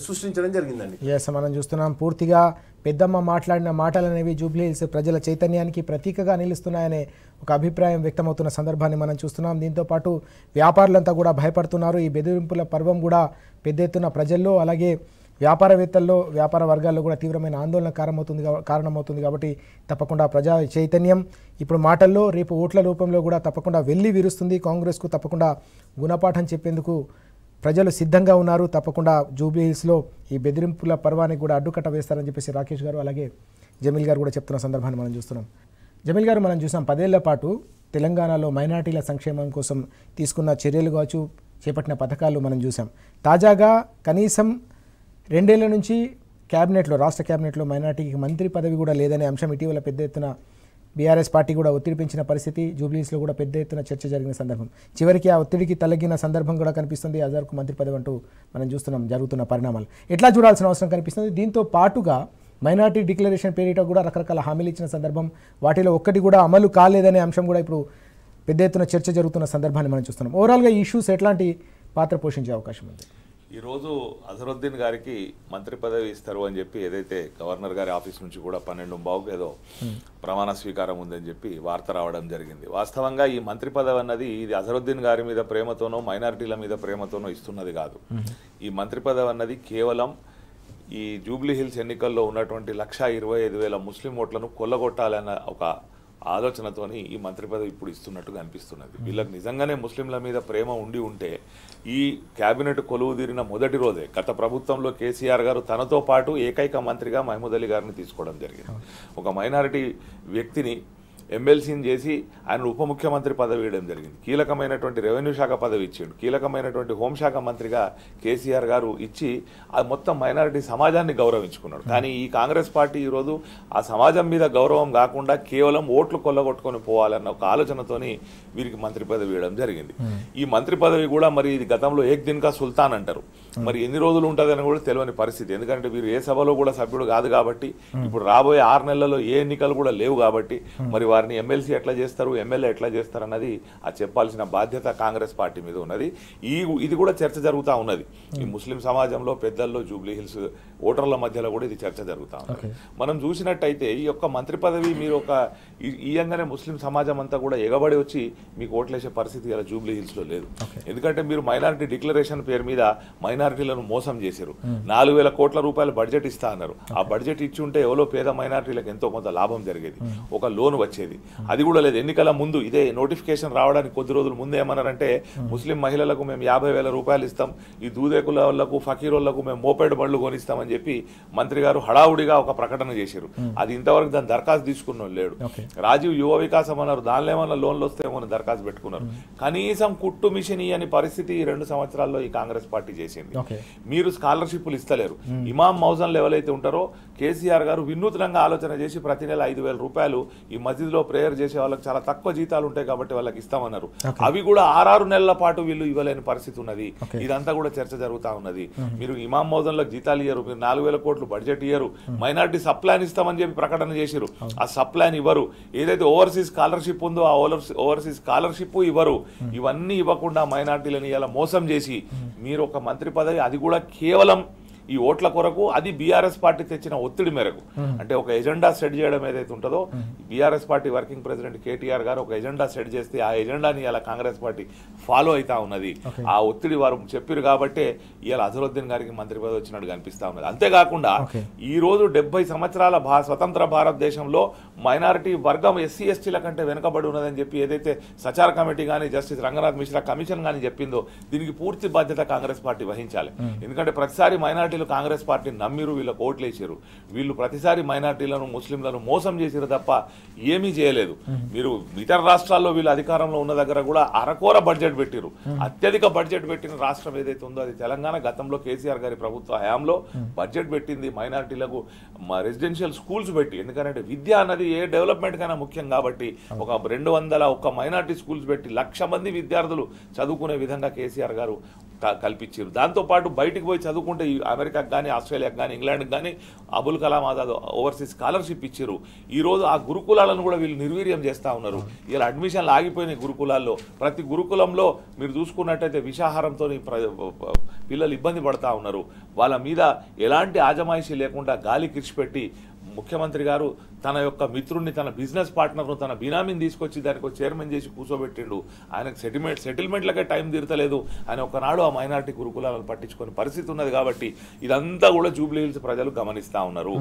సృష్టించడం జరిగిందండి. ఎస్, మనం చూస్తున్నాం పూర్తిగా పెద్దమ్మ మాట్లాడిన మాటలు అనేవి జూబ్లీహిల్స్ ప్రజల చైతన్యానికి ప్రతీకగా నిలుస్తున్నాయనే ఒక అభిప్రాయం వ్యక్తమవుతున్న సందర్భాన్ని మనం చూస్తున్నాం. దీంతోపాటు వ్యాపారులంతా కూడా భయపడుతున్నారు. ఈ బెదిరింపుల పర్వం కూడా పెద్ద ఎత్తున ప్రజల్లో అలాగే వ్యాపారవేత్తల్లో వ్యాపార వర్గాల్లో కూడా తీవ్రమైన ఆందోళన కారణమవుతుంది. కాబట్టి తప్పకుండా ప్రజా చైతన్యం ఇప్పుడు మాటల్లో రేపు ఓట్ల రూపంలో కూడా తప్పకుండా వెళ్ళి విరుస్తుంది. కాంగ్రెస్కు తప్పకుండా గుణపాఠం చెప్పేందుకు ప్రజలు సిద్ధంగా ఉన్నారు. తప్పకుండా జూబ్లీహిల్స్లో ఈ బెదిరింపుల పర్వానికి కూడా అడ్డుకట్ట వేస్తారని చెప్పేసి రాకేష్ గారు అలాగే జమీల్ గారు కూడా చెప్తున్న సందర్భాన్ని మనం చూస్తున్నాం. జమీల్ గారు, మనం చూసాం 10 ఏళ్ల పాటు తెలంగాణలో మైనార్టీల సంక్షేమం కోసం తీసుకున్న చర్యలు కావచ్చు, చేపట్టిన పథకాలు మనం చూసాం. తాజాగా కనీసం 2 ఏళ్ల నుంచి క్యాబినెట్లో, రాష్ట్ర క్యాబినెట్లో మైనార్టీకి మంత్రి పదవి కూడా లేదనే అంశం ఇటీవల పెద్ద ఎత్తున బీఆర్ఎస్ పార్టీ కూడా ఒత్తిడి పెంచిన పరిస్థితి, జూబ్లీహిల్స్లో కూడా పెద్ద ఎత్తున చర్చ జరిగిన సందర్భం. చివరికి ఆ ఒత్తిడికి తలగిన సందర్భం కూడా కనిపిస్తుంది. అజర్కు మంత్రి పదవి అంటూ మనం చూస్తున్నాం జరుగుతున్న పరిణామాలు. ఎట్లా చూడాల్సిన అవసరం కనిపిస్తుంది? దీంతో పాటుగా మైనార్టీ డిక్లరేషన్ పేరిట కూడా రకరకాల హామీలు ఇచ్చిన సందర్భం, వాటిలో ఒక్కటి కూడా అమలు కాలేదనే అంశం కూడా ఇప్పుడు పెద్ద ఎత్తున చర్చ జరుగుతున్న సందర్భాన్ని మనం చూస్తున్నాం. ఓవరాల్గా ఈ ఇష్యూస్ ఎట్లాంటి పాత్ర పోషించే అవకాశం ఉంది? ఈరోజు అజరుద్దీన్ గారికి మంత్రి పదవి ఇస్తారు అని చెప్పి ఏదైతే గవర్నర్ గారి ఆఫీస్ నుంచి కూడా 12:15 ఏదో ప్రమాణ స్వీకారం ఉందని చెప్పి వార్త రావడం జరిగింది. వాస్తవంగా ఈ మంత్రి పదవి అన్నది ఇది అజరుద్దీన్ గారి మీద ప్రేమతోనో మైనారిటీల మీద ప్రేమతోనో ఇస్తున్నది కాదు. ఈ మంత్రి పదవి అన్నది కేవలం ఈ జూబ్లీహిల్స్ ఎన్నికల్లో ఉన్నటువంటి 1,25,000 ముస్లిం ఓట్లను కొల్లగొట్టాలన్న ఒక ఆలోచనతోని ఈ మంత్రి పదవి ఇప్పుడు ఇస్తున్నట్టుగా అనిపిస్తున్నది. వీళ్ళకి నిజంగానే ముస్లింల మీద ప్రేమ ఉండి ఉంటే ఈ క్యాబినెట్ కొలువు తీరిన మొదటి రోజే గత ప్రభుత్వంలో కేసీఆర్ గారు తనతో పాటు ఏకైక మంత్రిగా మహమూద్ అలీ గారిని తీసుకోవడం జరిగింది. ఒక మైనారిటీ వ్యక్తిని ఎమ్మెల్సీని చేసి ఆయన ఉప ముఖ్యమంత్రి పదవి ఇవ్వడం జరిగింది. కీలకమైనటువంటి రెవెన్యూ శాఖ పదవి ఇచ్చిండు, కీలకమైనటువంటి హోంశాఖ మంత్రిగా కేసీఆర్ గారు ఇచ్చి అది మొత్తం మైనారిటీ సమాజాన్ని గౌరవించుకున్నాడు. కానీ ఈ కాంగ్రెస్ పార్టీ ఈరోజు ఆ సమాజం మీద గౌరవం కాకుండా కేవలం ఓట్లు కొల్లగొట్టుకొని పోవాలన్న ఒక ఆలోచనతోని వీరికి మంత్రి పదవి ఇవ్వడం జరిగింది. ఈ మంత్రి పదవి కూడా మరి ఇది గతంలో ఏక్ దిన్ కా సుల్తాన్ అంటారు, మరి ఎన్ని రోజులు ఉంటుందని కూడా తెలియని పరిస్థితి. ఎందుకంటే వీరు ఏ సభలో కూడా సభ్యుడు కాదు కాబట్టి, ఇప్పుడు రాబోయే 6 నెలల్లో ఏ ఎన్నికలు కూడా లేవు కాబట్టి మరి వారిని ఎమ్మెల్సీ ఎట్లా చేస్తారు, ఎమ్మెల్యే ఎట్లా చేస్తారు అన్నది ఆ చెప్పాల్సిన బాధ్యత కాంగ్రెస్ పార్టీ మీద ఉన్నది. ఇది కూడా చర్చ జరుగుతూ ఉన్నది ఈ ముస్లిం సమాజంలో, పెద్దల్లో, జూబ్లీహిల్స్ ఓటర్ల మధ్యలో కూడా ఇది చర్చ జరుగుతూ ఉన్నది. మనం చూసినట్టయితే ఈ యొక్క మంత్రి పదవి మీరు ఒక ఈయంగానే ముస్లిం సమాజం అంతా కూడా ఎగబడి వచ్చి మీకు ఓట్లేసే పరిస్థితి ఇలా జూబ్లీహిల్స్లో లేదు. ఎందుకంటే మీరు మైనారిటీ డిక్లరేషన్ పేరు మీద మైనారిటీలను మోసం చేశారు. 4,000 కోట్ల రూపాయల బడ్జెట్ ఇస్తా అన్నారు. ఆ బడ్జెట్ ఇచ్చి ఉంటే ఎవరో పేద మైనారిటీలకు ఎంతో కొంత లాభం జరిగేది, ఒక లోన్ వచ్చేది. అది కూడా లేదు. ఎన్నికల ముందు ఇదే నోటిఫికేషన్ రావడానికి కొద్ది రోజుల ముందు ఏమన్నారంటే ముస్లిం మహిళలకు మేము 50,000 రూపాయలు ఇస్తాం, ఈ దూదేకుల వాళ్లకు ఫకీరోళ్లకు మేము మోపెడ్ బండ్లు కొనిస్తామని చెప్పి మంత్రి గారు హడావుడిగా ఒక ప్రకటన చేశారు. అది ఇంతవరకు దాని దరఖాస్తు తీసుకున్న లేడు. రాజీవ్ యువ వికాసం అన్నారు, దానిలో ఏమన్నా లోన్లు వస్తే ఏమన్నా దరఖాస్తు పెట్టుకున్నారు. కనీసం కుట్టు మిషన్ అని పరిస్థితి ఈ 2 సంవత్సరాల్లో ఈ కాంగ్రెస్ పార్టీ చేసింది. మీరు స్కాలర్షిప్లు ఇస్తలేరు. ఇమాం మౌజన్లు ఎవరైతే ఉంటారో కేసీఆర్ గారు వినూత్నంగా ఆలోచన చేసి ప్రతి నెల 5,000 రూపాయలు ఈ మస్జిద్లో ప్రేయర్ చేసే వాళ్ళకి చాలా తక్కువ జీతాలు ఉంటాయి కాబట్టి వాళ్ళకి ఇస్తామన్నారు. అవి కూడా 6 నెలల పాటు వీళ్ళు ఇవ్వలేని పరిస్థితి ఉన్నది. ఇదంతా కూడా చర్చ జరుగుతా ఉన్నది. మీరు ఇమాం మౌజన్లకు జీతాలు ఇయ్యరు, మీరు 4,000 కోట్లు బడ్జెట్ ఇయ్యరు, మైనార్టీ సప్లాన్ ఇస్తామని చెప్పి ప్రకటన చేశారు. ఆ సప్లాన్ ఇవ్వరు. ఏదైతే ఓవర్సీస్ స్కాలర్షిప్ ఉందో ఆ ఓవర్సీస్ స్కాలర్షిప్ ఇవ్వరు. ఇవన్నీ ఇవ్వకుండా మైనార్టీలను ఇలా మోసం చేసి మీరు ఒక మంత్రి పదవి, అది కూడా కేవలం ఈ ఓట్ల కొరకు, అది బీఆర్ఎస్ పార్టీ తెచ్చిన ఒత్తిడి మేరకు. అంటే ఒక ఎజెండా సెట్ చేయడం ఏదైతే ఉంటుందో, BRS party working president KTR గారు ఒక ఎజెండా సెట్ చేస్తే ఆ ఎజెండాని ఇలా కాంగ్రెస్ పార్టీ ఫాలో అవుతా ఉన్నది. ఆ ఒత్తిడి వారు చెప్పారు కాబట్టే ఇవాళ అజరుద్దీన్ గారికి మంత్రి పదవి వచ్చినట్టు కనిపిస్తా ఉన్నది. అంతేకాకుండా ఈ రోజు 70 సంవత్సరాల స్వతంత్ర భారతదేశంలో మైనారిటీ వర్గం ఎస్సీ ఎస్టీల కంటే వెనుకబడి ఉన్నదని చెప్పి ఏదైతే సచార్ కమిటీ కానీ జస్టిస్ రంగనాథ్ మిశ్రా కమిషన్ కానీ చెప్పిందో, దీనికి పూర్తి బాధ్యత కాంగ్రెస్ పార్టీ వహించాలి. ఎందుకంటే ప్రతిసారి మైనారిటీలు కాంగ్రెస్ పార్టీని నమ్మిరు, వీళ్ళకి ఓట్లేసారు. వీళ్ళు ప్రతిసారి మైనారిటీలను ముస్లింలను మోసం చేసారు తప్ప ఏమీ చేయలేదు. మీరు ఇతర రాష్ట్రాల్లో వీళ్ళు అధికారంలో ఉన్న దగ్గర కూడా అరకోర బడ్జెట్ పెట్టిరు. అత్యధిక బడ్జెట్ పెట్టిన రాష్ట్రం ఏదైతే ఉందో అది తెలంగాణ. గతంలో కేసీఆర్ గారి ప్రభుత్వ హయాంలో బడ్జెట్ పెట్టింది మైనారిటీలకు రెసిడెన్షియల్ స్కూల్స్ పెట్టి. ఎందుకంటే విద్య అన్నది ఏ డెవలప్మెంట్ కన్నా ముఖ్యం కాబట్టి ఒక 201 మైనారిటీ స్కూల్స్ పెట్టి 1,00,000 మంది విద్యార్థులు చదువుకునే విధంగా కేసీఆర్ గారు కల్పించారు. దాంతోపాటు బయటికి పోయి చదువుకుంటే అమెరికాకు కానీ, ఆస్ట్రేలియాకు కానీ, ఇంగ్లాండ్కి కానీ అబుల్ కలాం ఆజాద్ ఓవర్సీస్ స్కాలర్షిప్ ఇచ్చారు. ఈరోజు ఆ గురుకులాలను కూడా వీళ్ళు నిర్వీర్యం చేస్తూ ఉన్నారు. ఇలా అడ్మిషన్లు ఆగిపోయినాయి గురుకులాల్లో. ప్రతి గురుకులంలో మీరు చూసుకున్నట్టయితే విషాహారంతో పిల్లలు ఇబ్బంది పడతా ఉన్నారు. వాళ్ళ మీద ఎలాంటి ఆజమాయిషీ లేకుండా గాలి కిర్చిపెట్టి ముఖ్యమంత్రి గారు తన యొక్క మిత్రుడిని, తన బిజినెస్ పార్ట్నర్ను, తన బినామీని తీసుకొచ్చి దానికి చైర్మన్ చేసి కూర్చోబెట్టిండు. ఆయనకు సెటిల్మెంట్లకే టైం తీరతలేదు. ఆయన ఒకనాడు ఆ మైనారిటీ గురుకులాలను పట్టించుకునే పరిస్థితి ఉన్నది. కాబట్టి ఇదంతా కూడా జూబ్లీ హిల్స్ ప్రజలు గమనిస్తూ ఉన్నారు.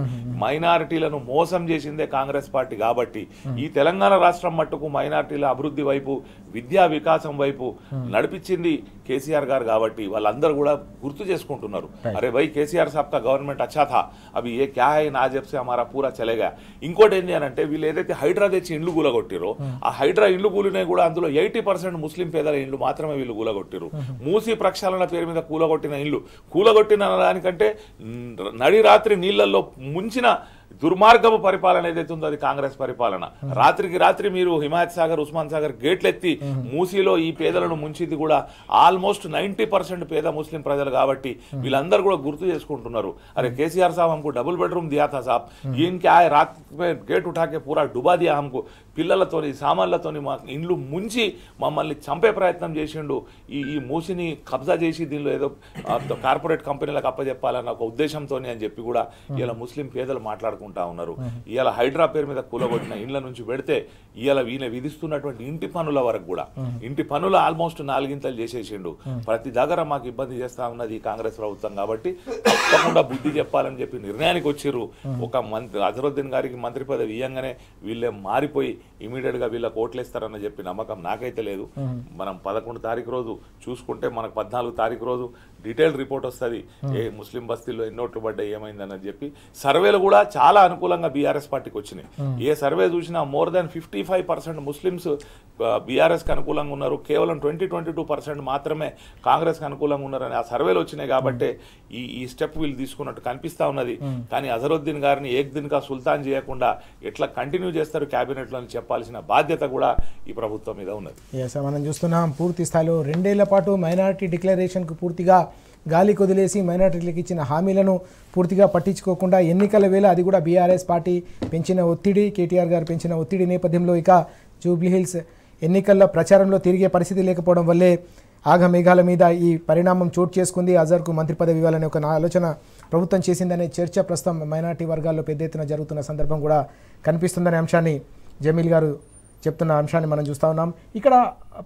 మైనారిటీలను మోసం చేసిందే కాంగ్రెస్ పార్టీ. కాబట్టి ఈ తెలంగాణ రాష్ట్రం మట్టుకు మైనారిటీల అభివృద్ధి వైపు, విద్యా వికాసం వైపు నడిపించింది కేసీఆర్ గారు. కాబట్టి వాళ్ళందరూ కూడా గుర్తు చేసుకుంటున్నారు, అరే భాయ్ కేసీఆర్ సాబ్ కా గవర్నమెంట్ అచ్చా థా, అవి ఏ క్యా హై నా జబ్ సే హమారా పూరా చలేగా. ఇంకోటి ఏంటి అని అంటే, వీళ్ళు ఏదైతే హైడ్రా తెచ్చి ఇండ్లు కూలగొట్టిరో, ఆ హైడ్రా ఇండ్లు కూలినాయి కూడా అందులో 80% ముస్లిం పేదల ఇండ్లు మాత్రమే వీళ్ళు కూలగొట్టిరు. మూసీ ప్రక్షాళన పేరు మీద కూలగొట్టిన ఇండ్లు, కూలగొట్టిన దానికంటే నడి రాత్రి నీళ్లలో ముంచిన దుర్మార్గపు పరిపాలన ఏదైతే ఉందో అది కాంగ్రెస్ పరిపాలన. రాత్రికి రాత్రి మీరు హిమాయత్ సాగర్, ఉస్మాన్ సాగర్ గేట్లెత్తి మూసీలో ఈ పేదలను ముంచింది కూడా ఆల్మోస్ట్ 90% పేద ముస్లిం ప్రజలు. కాబట్టి వీళ్ళందరూ కూడా గుర్తు చేసుకుంటున్నారు, అరే కేసీఆర్ సాబ్ హమ్కు డబుల్ బెడ్రూమ్ దియా థా సాబ్, ఈయన క్యా హై రాత్ మే గేట్ ఉఠాకే పూరా డుబా దియా హమ్కు. పిల్లలతోని, సామాన్లతోని మా ఇండ్లు ముంచి మమ్మల్ని చంపే ప్రయత్నం చేసిండు. ఈ మూసిని కబ్జా చేసి దీనిలో ఏదో కార్పొరేట్ కంపెనీలకు అప్పచెప్పాలన్న ఒక ఉద్దేశంతో అని చెప్పి కూడా ఇలా ముస్లిం పేదలు మాట్లాడుకుంటా ఉన్నారు. ఇవాళ హైడ్రా పేరు మీద కూలగొట్టిన ఇండ్ల నుంచి పెడితే ఇవాళ ఈయన విధిస్తున్నటువంటి ఇంటి పనుల వరకు కూడా, ఇంటి పనులు ఆల్మోస్ట్ 4 చేసేసిండు. ప్రతి దగ్గర మాకు ఇబ్బంది చేస్తా ఉన్నది కాంగ్రెస్ ప్రభుత్వం. కాబట్టి తప్పకుండా బుద్ధి చెప్పాలని చెప్పి నిర్ణయానికి వచ్చిర్రు. ఒక అజరుద్దీన్ గారికి మంత్రి పదవి ఇయ్యంగానే వీళ్ళే మారిపోయి ఇమీడియట్ గా వీళ్ళకి ఓట్లేస్తారని చెప్పి నమ్మకం నాకైతే లేదు. మనం 11 తారీఖు రోజు చూసుకుంటే మనకు 14 తారీఖు రోజు డీటెయిల్ రిపోర్ట్ వస్తుంది, ఏ ముస్లిం బస్తీల్లో ఎన్ని ఓట్లు పడ్డాయి ఏమైందని చెప్పి. సర్వేలు కూడా చాలా అనుకూలంగా బీఆర్ఎస్ పార్టీకి వచ్చినాయి. ఏ సర్వే చూసినా మోర్ దాన్ 55% ముస్లిమ్స్ బీఆర్ఎస్కి అనుకూలంగా ఉన్నారు, కేవలం 22% మాత్రమే కాంగ్రెస్కి అనుకూలంగా ఉన్నారని ఆ సర్వేలు వచ్చినాయి. కాబట్టి ఈ స్టెప్ వీళ్ళు తీసుకున్నట్టు కనిపిస్తా ఉన్నది. కానీ అజరుద్దీన్ గారిని ఏక్ దిన్గా సుల్తాన్ చేయకుండా ఎట్లా కంటిన్యూ చేస్తారు క్యాబినెట్లో అని చెప్పాల్సిన బాధ్యత కూడా ఈ ప్రభుత్వం మీద ఉన్నది. మనం చూస్తున్నాం పూర్తి స్థాయిలో 2 ఏళ్ల పాటు మైనారిటీ డిక్లరేషన్కు పూర్తిగా గాలి కొదిలేసి మైనారిటీలకు ఇచ్చిన హామీలను పూర్తిగా పట్టించుకోకుండా ఎన్నికల వేళ అది కూడా బీఆర్ఎస్ పార్టీ పెంచిన ఒత్తిడి, కేటీఆర్ గారు పెంచిన ఒత్తిడి నేపథ్యంలో ఇక జూబ్లీహిల్స్ ఎన్నికల్లో ప్రచారంలో తిరిగే పరిస్థితి లేకపోవడం వల్లే ఆగమేఘాల మీద ఈ పరిణామం చోటు చేసుకుంది. అజర్కు మంత్రి పదవి ఇవ్వాలనే ఒక ఆలోచన ప్రభుత్వం చేసిందనే చర్చ ప్రస్తుతం మైనారిటీ వర్గాల్లో పెద్ద ఎత్తున జరుగుతున్న సందర్భం కూడా కనిపిస్తుందనే అంశాన్ని జమీల్ గారు చెప్తున్న అంశాన్ని మనం చూస్తూ ఉన్నాం. ఇక్కడ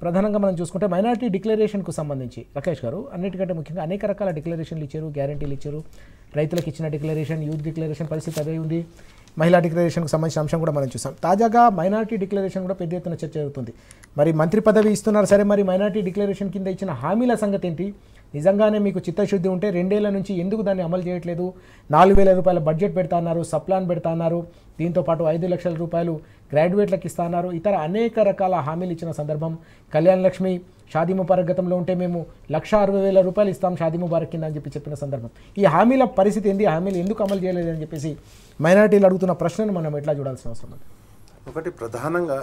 ప్రధానంగా మనం చూసుకుంటే మైనారిటీ డిక్లరేషన్కు సంబంధించి రాకేష్ గారు అన్నిటికంటే ముఖ్యంగా అనేక రకాల డిక్లరేషన్లు ఇచ్చారు, గ్యారంటీలు ఇచ్చారు. రైతులకు ఇచ్చిన డిక్లరేషన్, యూత్ డిక్లరేషన్ పరిస్థితి అదే ఉంది. మహిళా డిక్లరేషన్కు సంబంధించిన అంశం కూడా మనం చూసాం. తాజాగా మైనారిటీ డిక్లరేషన్ కూడా పెద్ద ఎత్తున చర్చ జరుగుతుంది. మరి మంత్రి పదవి ఇస్తున్నారు సరే, మరి మైనారిటీ డిక్లరేషన్ కింద ఇచ్చిన హామీల సంగతి ఏంటి? నిజంగానే మీకు చిత్తశుద్ధి ఉంటే 2 ఏళ్ల నుంచి ఎందుకు దాన్ని అమలు చేయట్లేదు? 4,000 రూపాయల బడ్జెట్ పెడతా అన్నారు, సప్లాన్ పెడతా అన్నారు, దీంతోపాటు 5 లక్షల రూపాయలు గ్రాడ్యుయేట్లకు ఇస్తా అన్నారు, ఇతర అనేక రకాల హామీలు ఇచ్చిన సందర్భం. కళ్యాణ్ లక్ష్మి, షాదీ ముబారక్ గతంలో ఉంటే మేము 1,60,000 రూపాయలు ఇస్తాం షాదీ ముబారక్ కింద అని చెప్పిన సందర్భం. ఈ హామీల పరిస్థితి ఏంటి? హామీలు ఎందుకు అమలు చేయలేదు అని చెప్పేసి మైనారిటీలు అడుగుతున్న ప్రశ్నను మనం ఎట్లా చూడాల్సిన అవసరం ఉంది? ఒకటి ప్రధానంగా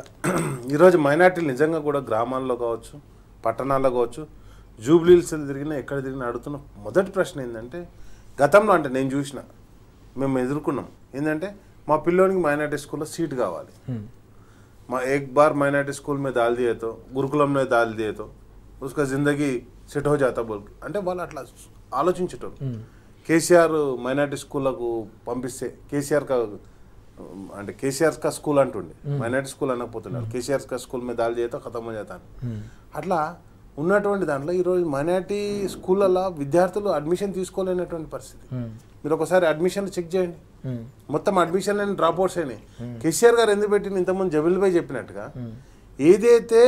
ఈరోజు మైనారిటీలు నిజంగా కూడా గ్రామాల్లో కావచ్చు, పట్టణాల్లో కావచ్చు, జూబ్లీహిల్స్ తిరిగినా ఎక్కడ తిరిగినా అడుగుతున్న మొదటి ప్రశ్న ఏంటంటే, గతంలో అంటే నేను చూసిన, మేము ఎదుర్కొన్నాం ఏంటంటే, మా పిల్లోనికి మైనారిటీ స్కూల్లో సీట్ కావాలి, మా एक बार माइनॉरिटी स्कूल में डाल दिए तो गुरुकुलम में डाल दिए तो उसका జిందగీ సెట్ హో జాతా బోల్ అంటే వాళ్ళు అట్లా ఆలోచించేటోళ్ళు. కేసీఆర్ మైనార్టీ స్కూళ్ళకు పంపిస్తే కేసీఆర్ కా స్కూల్ అంటుండే, మైనార్టీ స్కూల్ అనకపోతున్నాడు, కేసీఆర్ కా స్కూల్ మీద దాడి చేస్తా ఖతం చేస్తాను. అట్లా ఉన్నటువంటి దాంట్లో ఈరోజు మైనార్టీ స్కూళ్ళల్లో విద్యార్థులు అడ్మిషన్ తీసుకోలేనటువంటి పరిస్థితి. మీరు ఒకసారి అడ్మిషన్లు చెక్ చేయండి, మొత్తం అడ్మిషన్లు డ్రాప్ అవుట్స్ అయినాయి. కేసీఆర్ గారు ఎందుకు పెట్టిన ఇంతకుముందు జబీల్ భాయ్ చెప్పినట్టుగా ఏదైతే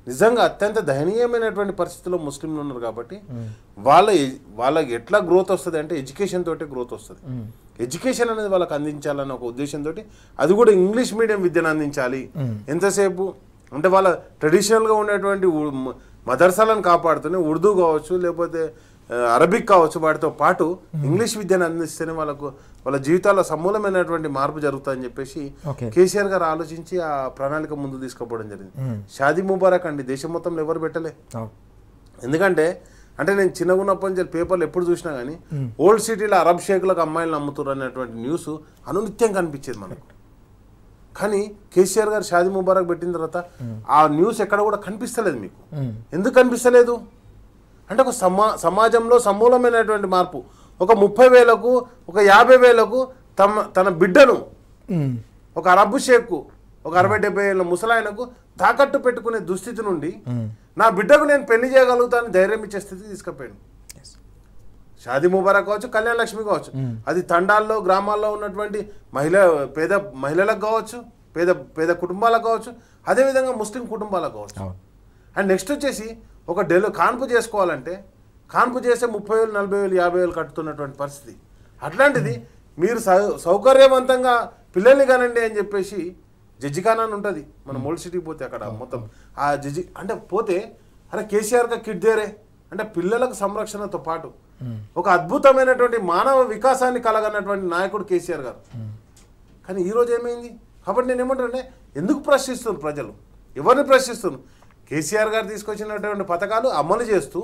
నిజంగా అత్యంత దయనీయమైనటువంటి పరిస్థితుల్లో ముస్లింలు ఉన్నారు కాబట్టి వాళ్ళకి ఎట్లా గ్రోత్ వస్తుంది అంటే ఎడ్యుకేషన్ తోటే గ్రోత్ వస్తుంది. ఎడ్యుకేషన్ అనేది వాళ్ళకి అందించాలన్న ఒక ఉద్దేశంతో అది కూడా ఇంగ్లీష్ మీడియం విద్యను అందించాలి. ఎంతసేపు అంటే వాళ్ళ ట్రెడిషనల్గా ఉండేటువంటి మదర్సాలను కాపాడుతూనే ఉర్దూ కావచ్చు లేకపోతే అరబిక్ కావచ్చు వాటితో పాటు ఇంగ్లీష్ విద్యను అందిస్తేనే వాళ్ళ జీవితాల్లో సమూలమైనటువంటి మార్పు జరుగుతుందని చెప్పేసి కేసీఆర్ గారు ఆలోచించి ఆ ప్రణాళిక ముందు తీసుకుపోవడం జరిగింది. షాదీ ముబారక్ అండి దేశం మొత్తంలో ఎవరు పెట్టలే. ఎందుకంటే నేను చిన్నగా ఉన్నప్పటి నుంచి పేపర్లు ఎప్పుడు చూసినా కానీ ఓల్డ్ సిటీలో అరబ్ షేక్లకు అమ్మాయిలను అమ్ముతారు అనేటువంటి న్యూస్ అనునిత్యం కనిపించేది మనకు. కానీ కేసీఆర్ గారు షాదీ ముబారక్ పెట్టిన తర్వాత ఆ న్యూస్ ఎక్కడ కూడా కనిపిస్తలేదు. మీకు ఎందుకు కనిపిస్తలేదు అంటే ఒక సమాజంలో సమూలమైనటువంటి మార్పు, ఒక 30,000కు ఒక 50,000కు తన బిడ్డను ఒక అరబ్ షేక్కు ఒక 60-70 ఏళ్ళ ముసలాయనకు తాకట్టు పెట్టుకునే దుస్థితి నుండి నా బిడ్డకు నేను పెళ్లి చేయగలుగుతాను ధైర్యం ఇచ్చే స్థితి తీసుకుపోయాను. షాదీ ముబారక్ కావచ్చు, కళ్యాణ లక్ష్మి కావచ్చు, అది తండాల్లో గ్రామాల్లో ఉన్నటువంటి పేద మహిళలకు కావచ్చు, పేద కుటుంబాలకు కావచ్చు, అదేవిధంగా ముస్లిం కుటుంబాలకు కావచ్చు. అండ్ నెక్స్ట్ వచ్చేసి ఒక కాన్పు చేసుకోవాలంటే కాన్పు చేసే 30,000, 40,000, 50,000 కట్టుతున్నటువంటి పరిస్థితి. అట్లాంటిది మీరు సౌకర్యవంతంగా పిల్లల్ని కానండి అని చెప్పేసి జడ్జిఖానా అని ఉంటుంది మన ఓల్డ్ సిటీకి పోతే అక్కడ మొత్తం ఆ జడ్జి అంటే పోతే అరే కేసీఆర్గా కిడ్దేరే అంటే పిల్లలకు సంరక్షణతో పాటు ఒక అద్భుతమైనటువంటి మానవ వికాసాన్ని కలగనటువంటి నాయకుడు కేసీఆర్ గారు. కానీ ఈరోజు ఏమైంది కాబట్టి నేను ఏమంటానంటే ఎందుకు ప్రశ్నిస్తున్నారు ప్రజలు, ఎవరిని ప్రశ్నిస్తున్నారు? కేసీఆర్ గారు తీసుకొచ్చినటువంటి పథకాలు అమలు చేస్తూ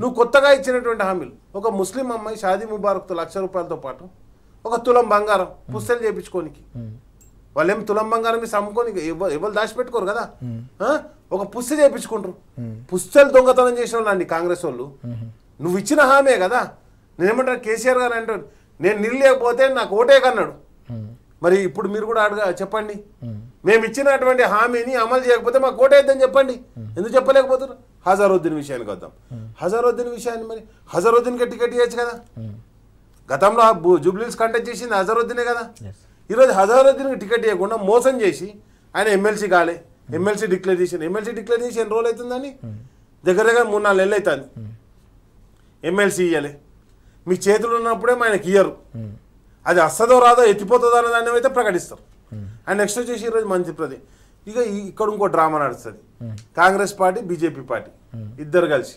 నువ్వు కొత్తగా ఇచ్చినటువంటి హామీలు. ఒక ముస్లిం అమ్మాయి షాదీ ముబారక్తో ₹1,00,000 పాటు ఒక తులం బంగారం పుస్తలు చేయించుకోనికి, వాళ్ళేం తులం బంగారం మీ అమ్ముకోనికి ఎవరు దాచిపెట్టుకోరు కదా, ఒక పుస్తె చేయించుకుంటారు. పుస్తలు దొంగతనం చేసిన వాళ్ళు అండి కాంగ్రెస్ వాళ్ళు. నువ్వు ఇచ్చిన హామీ కదా. నేనేమంటాను కేసీఆర్ గారు అంటాడు నేను నీళ్ళు లేకపోతే నాకు ఓటే కన్నాడు. మరి ఇప్పుడు మీరు కూడా చెప్పండి, మేము ఇచ్చినటువంటి హామీని అమలు చేయకపోతే మాకు ఓటేద్దని చెప్పండి. ఎందుకు చెప్పలేకపోతారు? హజారుద్దీన్ విషయానికి వద్దాం. హజారుద్దీన్ విషయాన్ని మరి హజారుద్దీన్కి టికెట్ ఇవ్వచ్చు కదా. గతంలో జూబ్లీస్ కంటెస్ట్ చేసింది హజారుద్దీనే కదా. ఈరోజు హజారుద్దీన్కి టికెట్ ఇవ్వకుండా మోసం చేసి ఆయన ఎమ్మెల్సీ కాలే, ఎమ్మెల్సీ డిక్లేర్ చేసి ఎన్ని రోజులు అవుతుందని దగ్గర 3-4 నెలలు అవుతుంది. ఎమ్మెల్సీ ఇవ్వలే, మీ చేతులు ఉన్నప్పుడే ఆయనకి ఇయ్యరు. అది వస్తుందో రాదో ఎత్తిపోతుందో అనే దాన్ని అయితే ప్రకటిస్తారు. అండ్ నెక్స్ట్ వచ్చేసి ఈరోజు మంత్రి ప్రతి ఇక్కడ ఇంకో డ్రామా నడుస్తుంది. కాంగ్రెస్ పార్టీ బీజేపీ పార్టీ ఇద్దరు కలిసి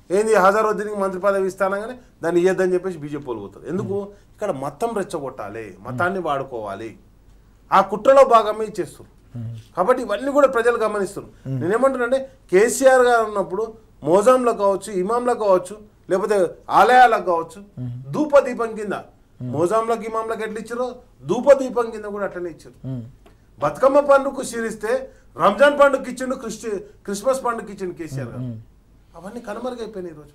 ఏంది హజారుద్దీన్కి మంత్రి పదవి ఇస్తానగానే దాన్ని ఇయ్యద్దని చెప్పేసి బీజేపీ వాళ్ళు పోతారు. ఎందుకు? ఇక్కడ మతం రెచ్చగొట్టాలి, మతాన్ని వాడుకోవాలి, ఆ కుట్రలో భాగమే ఇచ్చేస్తారు. కాబట్టి ఇవన్నీ కూడా ప్రజలు గమనిస్తారు. నేనేమంటున్నానంటే కేసీఆర్ గారు ఉన్నప్పుడు మోజాంలో కావచ్చు, ఇమాంలో కావచ్చు, లేకపోతే ఆలయాలకు కావచ్చు ధూపదీపం కింద మోజాంలకు ఇమాంలకు ఎట్లా ఇచ్చారో ధూపదీపం కింద కూడా అట్లనే ఇచ్చారు. బతుకమ్మ పండుగకు శీలిస్తే రంజాన్ పండుగకి ఇచ్చిండు, క్రిస్మస్ పండుగకి ఇచ్చిండు కేసీఆర్ గారు. అవన్నీ కనుమరుగైపోయినాయి ఈరోజు.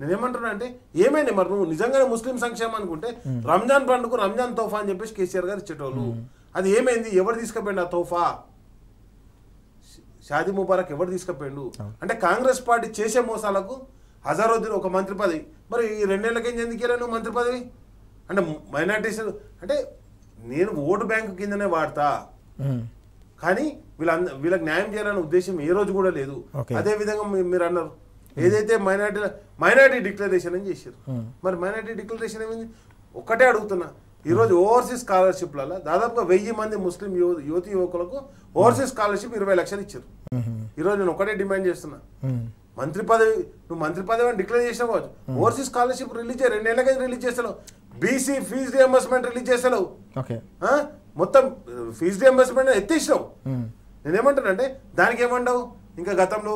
నేనేమంటున్నా అంటే ఏమైంది మరి నువ్వు నిజంగానే ముస్లిం సంక్షేమం అనుకుంటే రంజాన్ పండుగ రంజాన్ తోఫా అని చెప్పేసి కేసీఆర్ గారు ఇచ్చేటోళ్ళు. అది ఏమైంది? ఎవరు తీసుకుపోయిండు ఆ తోఫా? షాదీ ముబారక్ ఎవరు తీసుకుపోయిండు? అంటే కాంగ్రెస్ పార్టీ చేసే మోసాలకు హజారుద్దీన్ ఒక మంత్రి పదవి. మరి ఈ 2 నెలలకేం ఎందుకు నువ్వు మంత్రి పదవి? అంటే మైనార్టీస్ అంటే నేను ఓటు బ్యాంకు కిందనే వాడతా, కానీ వీళ్ళకి న్యాయం చేయాలనే ఉద్దేశం ఏ రోజు కూడా లేదు. అదే విధంగా మీరు అన్నారు ఏదైతే మైనార్టీ డిక్లరేషన్ అని చేశారు. మరి మైనార్టీ డిక్లరేషన్ ఏమైంది? ఒక్కటే అడుగుతున్నా, ఈరోజు ఓవర్సీస్ స్కాలర్షిప్లలో దాదాపుగా 1000 మంది ముస్లిం యువతి యువకులకు ఓవర్సీస్ స్కాలర్షిప్ 20 లక్షలు ఇచ్చారు. ఈరోజు నేను ఒకటే డిమాండ్ చేస్తున్నా, మంత్రి పదవి నువ్వు మంత్రి పదవి అని డిక్లేర్ చేసినావు కావచ్చు, ఓవర్సీస్ స్కాలర్షిప్ రిలీజ్ 2 నెలలకి రిలీజ్ చేస్తావు, బీసీ ఫీజు రియంబర్స్మెంట్ రిలీజ్ చేస్తావు, మొత్తం ఫీజు రియంబర్స్మెంట్ ఎత్తేసినావు. నేనేమంటానంటే దానికి ఏమంటావు? ఇంకా గతంలో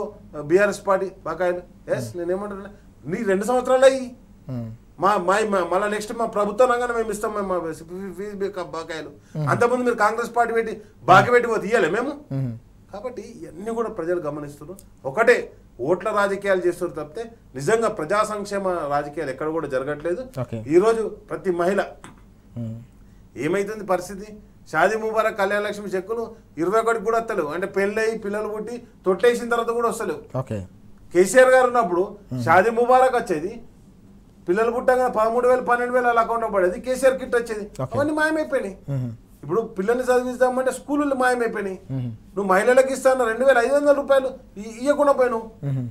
బీఆర్ఎస్ పార్టీ బకాయిలు నేనేమంటున్నా నీ 2 సంవత్సరాలు అయ్యి మళ్ళీ నెక్స్ట్ మా ప్రభుత్వం రంగానే మేము ఇస్తాం మా ఫీజు బకాయిలు. అంతకుముందు మీరు కాంగ్రెస్ పార్టీ పెట్టి బాకీ పెట్టి పోతే ఇయ్యాలి మేము. కాబట్టి ఇవన్నీ కూడా ప్రజలు గమనిస్తున్నారు. ఒకటే ఓట్ల రాజకీయాలు చేస్తారు తప్పితే నిజంగా ప్రజా సంక్షేమ రాజకీయాలు ఎక్కడ కూడా జరగట్లేదు. ఓకే. ఈరోజు ప్రతి మహిళ ఏమైతుంది పరిస్థితి, షాదీ ముబారక్ కళ్యాణ లక్ష్మి చెక్కులు 21 కూడా వస్తలేవు. అంటే పెళ్ళయి పిల్లలు పుట్టి తొట్టేసిన తర్వాత కూడా వస్తలేవు. ఓకే. కేసీఆర్ గారు ఉన్నప్పుడు షాదీ ముబారక్ వచ్చేది, పిల్లలు పుట్టగా 13,000 12,000 అలా అకౌంట్లో పడేది, కేసీఆర్ కిట్ వచ్చేది. అవన్నీ మాయమైపోయినాయి. ఇప్పుడు పిల్లల్ని చదివిస్తామంటే స్కూళ్ళు మాయమైపోయినాయి. నువ్వు మహిళలకు ఇస్తాను 2,500 రూపాయలు ఇవ్వకుండా పోయినావు,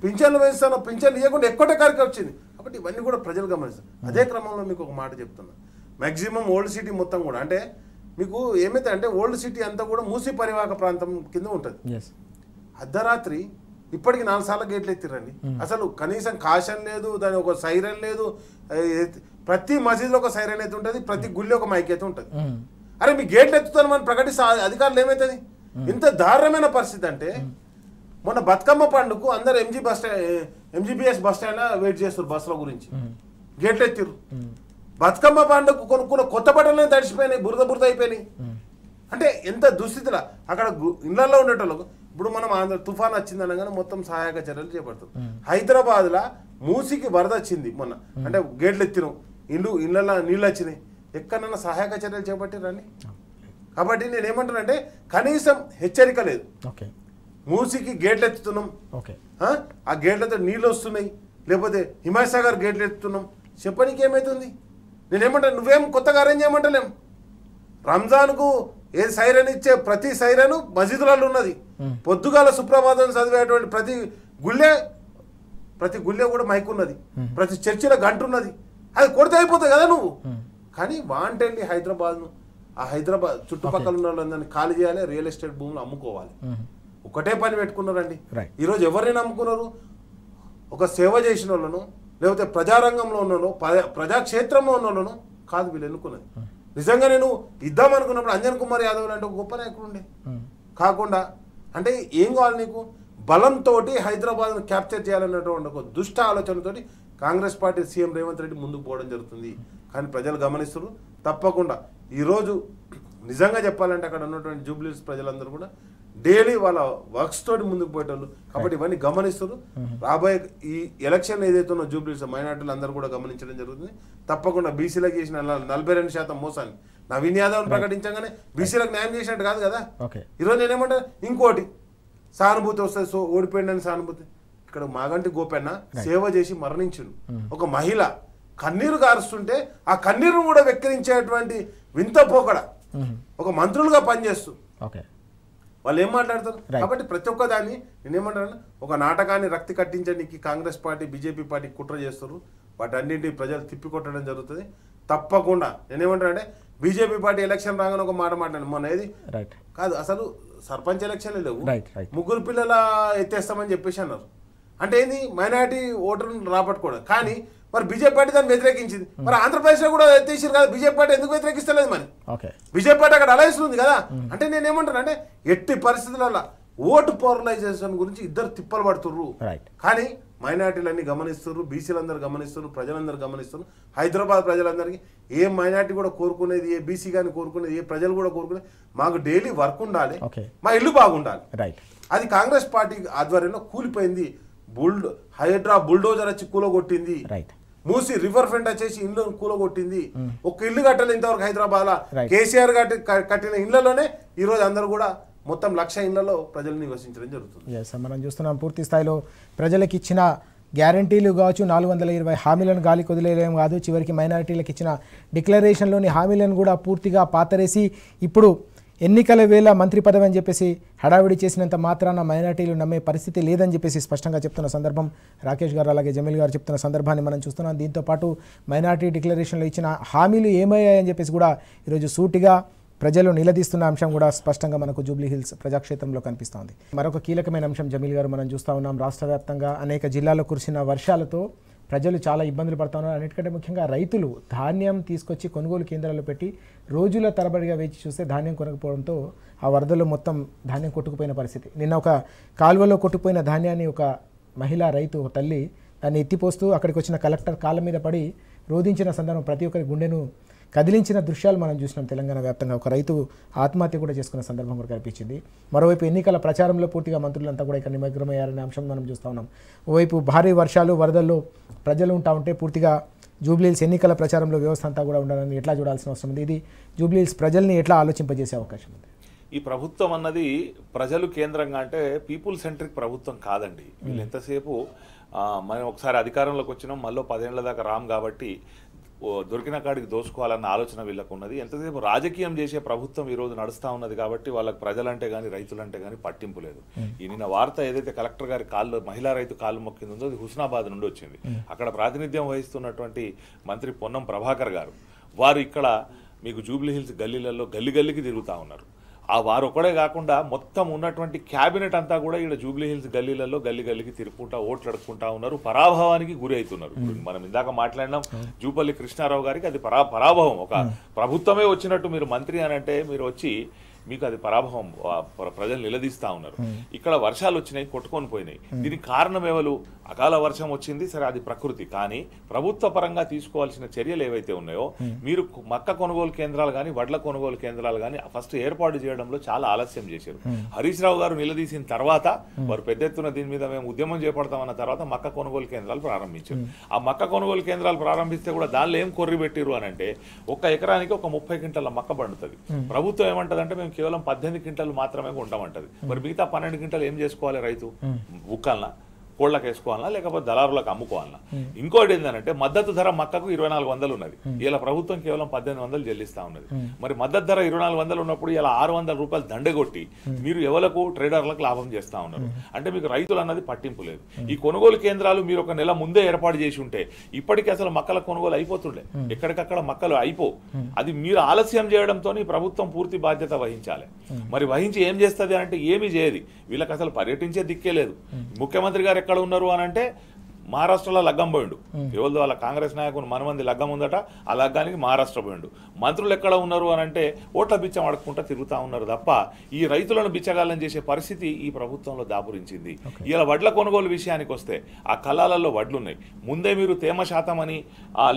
పింఛన్లు వేస్తాను పింఛన్లు ఇవ్వకుండా ఎక్కువ కారికి వచ్చింది. కాబట్టి ఇవన్నీ కూడా ప్రజలు గమనిస్తారు. అదే క్రమంలో మీకు ఒక మాట చెప్తున్నా, మ్యాక్సిమం ఓల్డ్ సిటీ మొత్తం కూడా అంటే మీకు ఏమైతే అంటే ఓల్డ్ సిటీ అంతా కూడా మూసి పరివాహక ప్రాంతం కింద ఉంటుంది. అర్ధరాత్రి ఇప్పటికి 4 సార్లు గేట్లు ఎత్తిరండి. అసలు కనీసం కాషన్ లేదు, దాని ఒక సైరన్ లేదు. ప్రతి మసీదులో ఒక సైరన్ అయితే ఉంటుంది, ప్రతి గుళ్ళో ఒక మైక్ అయితే ఉంటుంది. అరే మీ గేట్లు ఎత్తుతాను మనం ప్రకటిస్తే అధికారులు ఏమవుతుంది? ఇంత దారుణమైన పరిస్థితి అంటే మొన్న బతుకమ్మ పండుగకు అందరు ఎంజీబీఎస్ బస్ స్టాండ్ వెయిట్ చేస్తారు బస్సుల గురించి, గేట్లు ఎత్తిరు. బతుకమ్మ పండుగకు కొనుక్కున్న కొత్త బట్టలు తడిసిపోయినాయి, బురద అయిపోయినాయి. అంటే ఎంత దుస్థితిలా అక్కడ ఇళ్లలో ఉండేటోళ్ళకు. ఇప్పుడు మనం తుఫాన్ వచ్చింది అనగానే మొత్తం సహాయక చర్యలు చేపడతాం. హైదరాబాద్లో మూసికి వరద వచ్చింది మొన్న, అంటే గేట్లు ఎత్తినాం, ఇళ్ళల్లో నీళ్ళు వచ్చినాయి, ఎక్కడన్నా సహాయక చర్యలు చేపట్టిరండి? కాబట్టి నేను ఏమంటానంటే కనీసం హెచ్చరిక లేదు. మూసికి గేట్లు ఎత్తుతున్నాం, ఆ గేట్లతో నీళ్ళు వస్తున్నాయి, లేకపోతే హిమాయసాగర్ గేట్లు ఎత్తుతున్నాం, చెప్పడానికి ఏమవుతుంది? నేనేమంటాను, నువ్వేం కొత్తగా అరేంజ్ చేయమంటలేం. రంజాన్కు ఏ సైరన్ ఇచ్చే ప్రతి సైరన్ మసీదులలో ఉన్నది. పొద్దుగాల సుప్రభాతం చదివేటువంటి ప్రతి గుళ్ళే కూడా మైక్ ఉన్నది, ప్రతి చర్చిలో గంట ఉన్నది. అది కొడితే అయిపోతుంది కదా నువ్వు. కానీ వాంటెండి హైదరాబాద్ను, ఆ హైదరాబాద్ చుట్టుపక్కల ఉన్న వాళ్ళందరినీ ఖాళీ చేయాలి, రియల్ ఎస్టేట్ భూములు అమ్ముకోవాలి. ఒకటే పని పెట్టుకున్నారండి. ఈరోజు ఎవరిని నమ్ముకున్నారు? ఒక సేవ చేసిన వాళ్ళను, లేకపోతే ప్రజారంగంలో ఉన్నోళ్ళు, ప్రజాక్షేత్రంలో ఉన్న వాళ్ళను కాదు వీళ్ళు ఎన్నుకున్నది. నిజంగా నేను ఇద్దామనుకున్నప్పుడు అంజన్ కుమార్ యాదవ్ అంటే ఒక గొప్ప నాయకుడు ఉండే. కాకుండా అంటే ఏం కావాలి నీకు? బలంతో హైదరాబాద్ను క్యాప్చర్ చేయాలన్నటువంటి ఒక దుష్ట ఆలోచనతో కాంగ్రెస్ పార్టీ సీఎం రేవంత్ రెడ్డి ముందుకు పోవడం జరుగుతుంది. కానీ ప్రజలు గమనిస్తున్నారు. తప్పకుండా ఈరోజు నిజంగా చెప్పాలంటే అక్కడ ఉన్నటువంటి జూబ్లీస్ ప్రజలందరూ కూడా డైలీ వాళ్ళ వర్క్స్ తోటి ముందుకు పోయేటోళ్ళు. కాబట్టి ఇవన్నీ గమనిస్తున్నారు. రాబోయే ఈ ఎలక్షన్ ఏదైతే ఉన్నో జూబ్లీస్ మైనార్టీలు అందరూ కూడా గమనించడం జరుగుతుంది. తప్పకుండా బీసీలకు చేసిన 42% మోసాన్ని నవీన్ యాదవ్ని ప్రకటించగానే బీసీలకు న్యాయం చేసినట్టు కాదు కదా. ఈరోజు నేనేమంటా, ఇంకోటి సానుభూతి వస్తుంది, సో ఓడిపోయిందని సానుభూతి. ఇక్కడ మాగంటి గోపన్న సేవ చేసి మరణించును. ఒక మహిళ కన్నీరు గారుస్తుంటే ఆ కన్నీరును కూడా వెక్కిరించేటువంటి వింత పోకడ ఒక మంత్రులుగా పనిచేస్తూ వాళ్ళు ఏం మాట్లాడతారు? కాబట్టి ప్రతి ఒక్క దాన్ని నేనేమంటాను, ఒక నాటకాన్ని రక్తి కట్టించడానికి కాంగ్రెస్ పార్టీ బీజేపీ పార్టీ కుట్ర చేస్తారు. వాటన్నింటినీ ప్రజలు తిప్పికొట్టడం జరుగుతుంది. తప్పకుండా నేనేమంటానంటే బీజేపీ పార్టీ ఎలక్షన్ రాగానే ఒక మాట మాట్లాడాను మొన్న, ఏది కాదు అసలు సర్పంచ్ ఎలక్షన్లు లేవు, 3 పిల్లల ఎత్తేస్తామని చెప్పేసి అన్నారు. అంటే ఏంది? మైనారిటీ ఓటర్ను రాబట్టుకోవడం. కానీ మరి బీజేపీ పార్టీ దాన్ని వ్యతిరేకించింది. మరి ఆంధ్రప్రదేశ్లో కూడా ఎత్తేసారు కదా, బీజేపీ పార్టీ ఎందుకు వ్యతిరేకిస్తలేదు? మరి బీజేపీ పార్టీ అక్కడ అలయన్స్ ఉంది కదా. అంటే నేనేమంటాను అంటే ఎట్టి పరిస్థితులలో ఓటు పోలరైజేషన్ గురించి ఇద్దరు తిప్పలు పడుతుర్రు. కానీ మైనార్టీలన్నీ గమనిస్తున్నారు, బీసీలందరూ గమనిస్తున్నారు, ప్రజలందరూ గమనిస్తున్నారు. హైదరాబాద్ ప్రజలందరికీ ఏ మైనార్టీ కూడా కోరుకునేది, ఏ బీసీ కానీ కోరుకునేది, ఏ ప్రజలు కూడా కోరుకునేది మాకు డైలీ వర్క్ ఉండాలి, మా ఇల్లు బాగుండాలి. అది కాంగ్రెస్ పార్టీ ఆధ్వర్యంలో కూలిపోయింది. హైడ్రా బుల్డోజర్ వచ్చి కూలగొట్టింది. మూసి రివర్ ఫ్రంట్ వచ్చేసి ఇల్లు కూలగొట్టింది. ఒక ఇల్లు కట్టాలి ఇంతవరకు హైదరాబాద్ లో. కేసీఆర్ కట్టిన ఇళ్లలోనే ఈ రోజు అందరూ కూడా మొత్తం 1,00,000 ఇళ్లలో ప్రజలు నివసించడం జరుగుతుంది. మనం చూస్తున్నాం పూర్తి స్థాయిలో ప్రజలకు ఇచ్చిన గ్యారంటీలు కావచ్చు, 420 హామీలను గాలికి వదిలేయడం కాదు, చివరికి మైనారిటీలకు ఇచ్చిన డిక్లరేషన్లోని హామీలను కూడా పూర్తిగా పాతరేసి ఇప్పుడు ఎన్నికల వేళ మంత్రి పదవి అని చెప్పేసి హడావిడి చేసినంత మాత్రాన మైనారిటీలు నమ్మే పరిస్థితి లేదని చెప్పేసి స్పష్టంగా చెప్తున్న సందర్భం రాకేష్ గారు అలాగే జమీల్ గారు చెప్తున్న సందర్భాన్ని మనం చూస్తున్నాం. దీంతోపాటు మైనారిటీ డిక్లరేషన్లో ఇచ్చిన హామీలు ఏమయ్యాయని చెప్పేసి కూడా ఈరోజు సూటిగా ప్రజలు నిలదీస్తున్న అంశం కూడా స్పష్టంగా మనకు జూబ్లీ హిల్స్ ప్రజాక్షేత్రంలో కనిపిస్తోంది. మరొక కీలకమైన అంశం జమీల్ గారు మనం చూస్తూ ఉన్నాం. రాష్ట్ర వ్యాప్తంగా అనేక జిల్లాల్లో కురిసిన వర్షాలతో ప్రజలు చాలా ఇబ్బందులు పడుతూ ఉన్నారు. అన్నిటికంటే ముఖ్యంగా రైతులు ధాన్యం తీసుకొచ్చి కొనుగోలు కేంద్రాల్లో పెట్టి రోజుల తరబడిగా వేచి చూస్తే ధాన్యం కొనకపోవడంతో ఆ వరదలో మొత్తం ధాన్యం కొట్టుకుపోయిన పరిస్థితి. నిన్న ఒక కాలువలో కొట్టుకుపోయిన ధాన్యాన్ని ఒక మహిళా రైతు తల్లి దాన్ని ఎత్తిపోస్తూ అక్కడికి వచ్చిన కలెక్టర్ కాళ్ళ మీద పడి రోధించిన సందర్భం ప్రతి ఒక్కరి గుండెను కదిలించిన దృశ్యాలు మనం చూసినాం. తెలంగాణ వ్యాప్తంగా ఒక రైతు ఆత్మహత్య కూడా చేసుకున్న సందర్భం కూడా కనిపించింది. మరోవైపు ఎన్నికల ప్రచారంలో పూర్తిగా మంత్రులంతా కూడా ఇక్కడ నిమగ్నమయ్యారనే అంశం మనం చూస్తూ ఉన్నాం. ఓవైపు భారీ వర్షాలు వరదల్లో ప్రజలు ఉంటా ఉంటే పూర్తిగా జూబ్లీహిల్స్ ఎన్నికల ప్రచారంలో వ్యవస్థ అంతా కూడా ఉండాలని ఎట్లా చూడాల్సిన అవసరం ఉంది? ఇది జూబ్లీహిల్స్ ప్రజల్ని ఎట్లా ఆలోచింపజేసే అవకాశం ఉంది? ఈ ప్రభుత్వం అన్నది ప్రజలు కేంద్రంగా అంటే పీపుల్ సెంట్రిక్ ప్రభుత్వం కాదండి. వీళ్ళు ఎంతసేపు మనం ఒకసారి అధికారంలోకి వచ్చినాం, మళ్ళీ 10 ఏళ్ల దాకా రామ్ కాబట్టి దొరికిన కాడికి దోసుకోవాలన్న ఆలోచన వీళ్ళకు ఉన్నది. ఎంతసేపు రాజకీయం చేసే ప్రభుత్వం ఈరోజు నడుస్తూ ఉన్నది కాబట్టి వాళ్ళకి ప్రజలంటే కానీ రైతులంటే కానీ పట్టింపు లేదు. ఈ నిన్న వార్త ఏదైతే కలెక్టర్ గారి కాళ్ళు మహిళా రైతు కాళ్ళు మొక్కిందో అది హుస్నాబాద్ నుండి వచ్చింది. అక్కడ ప్రాతినిధ్యం వహిస్తున్నటువంటి మంత్రి పొన్నం ప్రభాకర్ గారు వారు ఇక్కడ మీకు జూబ్లీహిల్స్ గల్లీలలో గల్లీకి తిరుగుతూ ఉన్నారు. ఆ వారు ఒకడే కాకుండా మొత్తం ఉన్నటువంటి క్యాబినెట్ అంతా కూడా ఇక్కడ జూబ్లీహిల్స్ గల్లీలలో గల్లీకి తిరుగుకుంటా ఓట్లు అడుక్కుంటా ఉన్నారు. పరాభవానికి గురి అవుతున్నారు. మనం ఇందాక మాట్లాడినాం జూపల్లి కృష్ణారావు గారికి అది పరాభవం. ఒక ప్రభుత్వమే వచ్చినట్టు మీరు మంత్రి అని అంటే మీరు వచ్చి మీకు అది పరాభవం. ప్రజలు నిలదీస్తా ఉన్నారు. ఇక్కడ వర్షాలు వచ్చినాయి, కొట్టుకొని పోయినాయి. దీనికి కారణం ఎవరు? అకాల వర్షం వచ్చింది, సరే అది ప్రకృతి. కానీ ప్రభుత్వ పరంగా తీసుకోవాల్సిన చర్యలు ఏవైతే ఉన్నాయో మీరు మక్క కొనుగోలు కేంద్రాలు కానీ వడ్ల కొనుగోలు కేంద్రాలు కానీ ఫస్ట్ ఏర్పాటు చేయడంలో చాలా ఆలస్యం చేశారు. హరీష్ రావు గారు నిలదీసిన తర్వాత వారు పెద్ద ఎత్తున దీని మీద మేము ఉద్యమం చేపడతామన్న తర్వాత మక్క కొనుగోలు కేంద్రాలు ప్రారంభించారు. ఆ మక్క కొనుగోలు కేంద్రాలు ప్రారంభిస్తే కూడా దానిలో ఏం కొర్రి పెట్టిరు అని అంటే 1 ఎకరానికి ఒక 30 క్వింటాల మక్క పండుతుంది. ప్రభుత్వం ఏమంటదంటే మేము కేవలం 18 క్వింటాలు మాత్రమే కొంటామంటది. మరి మిగతా 12 క్వింటాలు ఏం చేసుకోవాలి? రైతు ఉక్కల్నా, కోళ్ళకి వేసుకోవాలన్నా, లేకపోతే దళారులకు అమ్ముకోవాలన్నా. ఇంకోటి ఏంటంటే మద్దతు ధర మక్కకు 2400 ఉన్నది. ఇలా ప్రభుత్వం కేవలం 1800 చెల్లిస్తా ఉన్నది. మరి మద్దతు ధర 2400 ఉన్నప్పుడు ఇలా 600 రూపాయలు దండగొట్టి మీరు ఎవలకు ట్రేడర్లకు లాభం చేస్తా ఉన్నారు. అంటే మీకు రైతులు అన్నది పట్టింపు లేదు. ఈ కొనుగోలు కేంద్రాలు మీరు ఒక నెల ముందే ఏర్పాటు చేసి ఉంటే ఇప్పటికీ అసలు మక్కల కొనుగోలు అయిపోతుండే. ఎక్కడికక్కడ మక్కలు అయిపో. అది మీరు ఆలస్యం చేయడంతో ప్రభుత్వం పూర్తి బాధ్యత వహించాలి. మరి వహించి ఏం చేస్తుంది అంటే ఏమీ చేయదు. వీళ్ళకి అసలు పర్యటించే దిక్కే లేదు. ముఖ్యమంత్రి గారు ఎక్కడ ఉన్నారు అని అంటే మహారాష్ట్రలో లగ్గం పోయిండు. ఎవరిదో వాళ్ళ కాంగ్రెస్ నాయకుడు మనమంది లగ్గం ఉందట, ఆ లగ్గానికి మహారాష్ట్ర పోయిండు. మంత్రులు ఎక్కడ ఉన్నారు అని అంటే ఓట్ల బిచ్చం అడుక్కుంటా తిరుగుతూ ఉన్నారు తప్ప ఈ రైతులను బిచ్చగాళ్ళని చేసే పరిస్థితి ఈ ప్రభుత్వంలో దాపురించింది. ఇలా వడ్ల కొనుగోలు విషయానికి వస్తే ఆ కళ్ళాలలో వడ్లున్నాయి. ముందే మీరు తేమ శాతం అని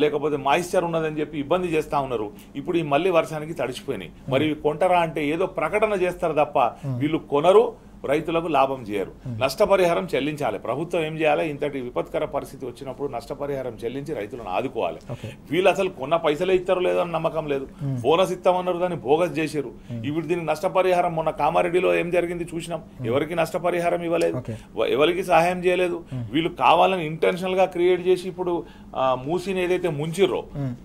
లేకపోతే మాయిశ్చర్ ఉన్నదని చెప్పి ఇబ్బంది చేస్తూ ఉన్నారు. ఇప్పుడు ఈ మళ్ళీ వర్షానికి తడిచిపోయినాయి. మరి కొంటరా అంటే ఏదో ప్రకటన చేస్తారు తప్ప వీళ్ళు కొనరు, రైతులకు లాభం చేయరు. నష్టపరిహారం చెల్లించాలి. ప్రభుత్వం ఏం చేయాలి? ఇంతటి విపత్కర పరిస్థితి వచ్చినప్పుడు నష్టపరిహారం చెల్లించి రైతులను ఆదుకోవాలి. వీళ్ళు అసలు కొన్న పైసలే ఇస్తారో లేదో అని నమ్మకం లేదు. బోనస్ ఇస్తామన్నారు, దాన్ని బోగస్ చేశారు. ఇప్పుడు దీనికి నష్టపరిహారం మొన్న కామారెడ్డిలో ఏం జరిగింది చూసినాం. ఎవరికి నష్టపరిహారం ఇవ్వలేదు, ఎవరికి సహాయం చేయలేదు. వీళ్ళు కావాలని ఇంటెన్షనల్ గా క్రియేట్ చేసి ఇప్పుడు మూసిని ఏదైతే ముంచిర్రో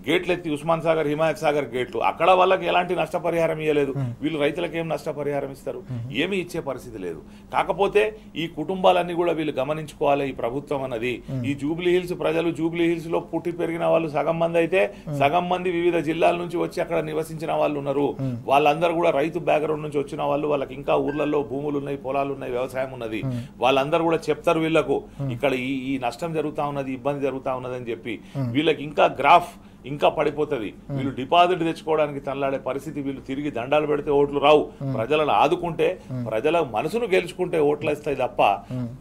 గేట్లు ఎత్తి ఉస్మాన్ సాగర్, హిమాయత్ సాగర్ గేట్లు, అక్కడ వాళ్ళకి ఎలాంటి నష్టపరిహారం ఇవ్వలేదు. వీళ్ళు రైతులకు ఏం నష్టపరిహారం ఇస్తారు? ఏమీ ఇచ్చే పరిస్థితి లేదు. కాకపోతే ఈ కుటుంబాలన్నీ కూడా వీళ్ళు గమనించుకోవాలి. ఈ ప్రభుత్వం అన్నది ఈ జూబ్లీహిల్స్ ప్రజలు, జూబ్లీహిల్స్ లో పుట్టి పెరిగిన వాళ్ళు సగం మంది అయితే సగం మంది వివిధ జిల్లాల నుంచి వచ్చి అక్కడ నివసించిన వాళ్ళు ఉన్నారు. వాళ్ళందరూ కూడా రైతు బ్యాక్గ్రౌండ్ నుంచి వచ్చిన వాళ్ళు. వాళ్ళకి ఇంకా ఊర్లలో భూములు ఉన్నాయి, పొలాలు ఉన్నాయి, వ్యవసాయం ఉన్నది. వాళ్ళందరూ కూడా చెప్తారు వీళ్ళకు ఇక్కడ ఈ నష్టం జరుగుతా ఉన్నది, ఇబ్బంది జరుగుతా ఉన్నది అని చెప్పి. వీళ్ళకి ఇంకా గ్రాఫ్ ఇంకా పడిపోతుంది. వీళ్ళు డిపాజిట్ తెచ్చుకోవడానికి తనలాడే పరిస్థితి. వీళ్ళు తిరిగి దండాలు పెడితే ఓట్లు రావు. ప్రజలను ఆదుకుంటే, ప్రజల మనసును గెలుచుకుంటే ఓట్లు వస్తాయి తప్ప